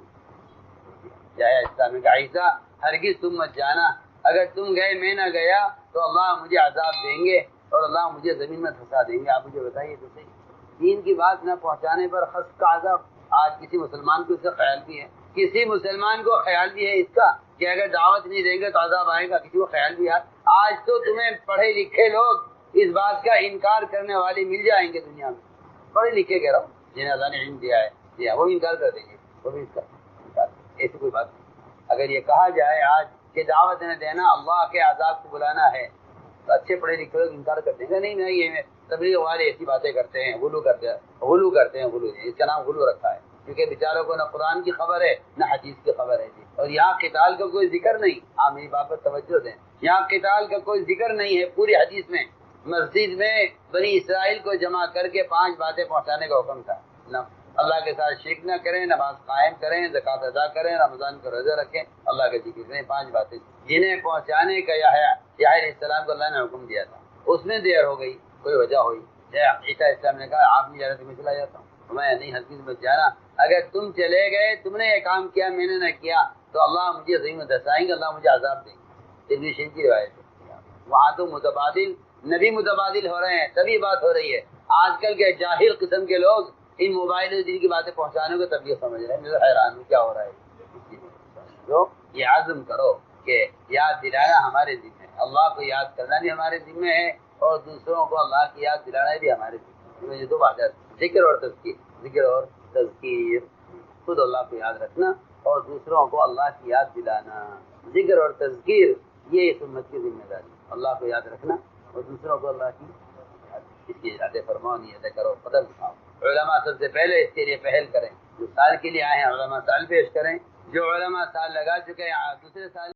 یحییٰ علیہ السلام نے کہا عیسیٰ ہرگز تم مت جانا، اگر تم گئے میں نہ گیا تو اللہ مجھے عذاب دیں گے اور اللہ مجھے زمین میں پھنسا دیں گے. آپ مجھے بتائیے تو صحیح، دین کی بات نہ پہنچانے پر خس کا عذاب. آج کسی مسلمان کو اس کا خیال بھی ہے، کسی مسلمان کو خیال بھی ہے اس کا کہ اگر دعوت نہیں دیں گے تو عذاب آئے گا. کسی کو خیال بھی ہے؟ آج تو تمہیں پڑھے لکھے لوگ اس بات کا انکار کرنے والے مل جائیں گے دنیا میں. پڑھے لکھے کہہ رہا ہوں جنہیں اللہ نے علم دیا ہے، جی وہ بھی انکار کر دیں گے. وہ بھی اس کا انکار. ایسی کوئی بات نہیں. اگر یہ کہا جائے آج کہ دعوت نہ دینا اللہ کے عذاب کو بلانا ہے تو اچھے پڑھے لکھے لوگ انکار کر دیں گے. نہیں یہ تبلیغ والے ایسی باتیں کرتے ہیں، غلو کرتے ہیں. اس کا نام غلو رکھا ہے کیونکہ بیچاروں کو نہ قرآن کی خبر ہے نہ حدیث کی خبر ہے. اور یہاں قتال کا کوئی ذکر نہیں. آپ میری بات پر توجہ دیں، یہاں قتال کا کوئی ذکر نہیں ہے. پوری حدیث میں مسجد میں بنی اسرائیل کو جمع کر کے 5 باتیں پہنچانے کا حکم تھا. اللہ کے ساتھ شرک نہ کریں، نماز قائم کریں، زکوٰۃ ادا کریں، رمضان کا روزہ رکھیں، اللہ کا ذکر کریں۔ 5 باتیں جنہیں پہنچانے کا یحییٰ علیہ السلام کو اللہ نے حکم دیا تھا، اس میں دیر ہو گئی، کوئی وجہ ہوئی۔ عیسیٰ السلام نے کہا آپ نہیں جا رہے تو میں چلا جاتا ہوں، میں نہیں ہرگز مت جانا، اگر تم چلے گئے، تم نے یہ کام کیا، میں نے نہ کیا تو اللہ مجھے عظیم دسائیں گے، اللہ مجھے عذاب دیں گے۔ ترمذی شریف کی روایت ہے۔ وہاں تو متبادل نبی متبادل ہو رہے ہیں، تبھی بات ہو رہی ہے۔ آج کل کے جاہل قسم کے لوگ ان موبائل جن کی باتیں پہنچانے کو تب یہ سمجھ رہے ہیں، میں حیران ہوں کیا ہو رہا ہے۔ جو یہ عزم کرو کہ یاد دلانا ہمارے ذمہ ہے، اللہ کو یاد کرنا بھی ہمارے ذمہ ہے، اور دوسروں کو اللہ کی یاد دلانا بھی ہمارے ذمہ ہے۔ یہ دو باتیں، ذکر اور تذکیر، ذکر اور تذکیر، خود اللہ کو یاد رکھنا اور دوسروں کو اللہ کی یاد دلانا۔ ذکر اور تذکیر یہ اس امت کی ذمہ داری، اللہ کو یاد رکھنا اور دوسروں کو اللہ کی یاد، اس کی اجازت فرماؤ، نہیں کرو، قدم اٹھاؤ۔ علماء سب سے پہلے اس کے لیے پہل کریں، جو سال کے لیے آئے ہیں علماء سال پیش کریں، جو علماء سال لگا چکے ہیں دوسرے سال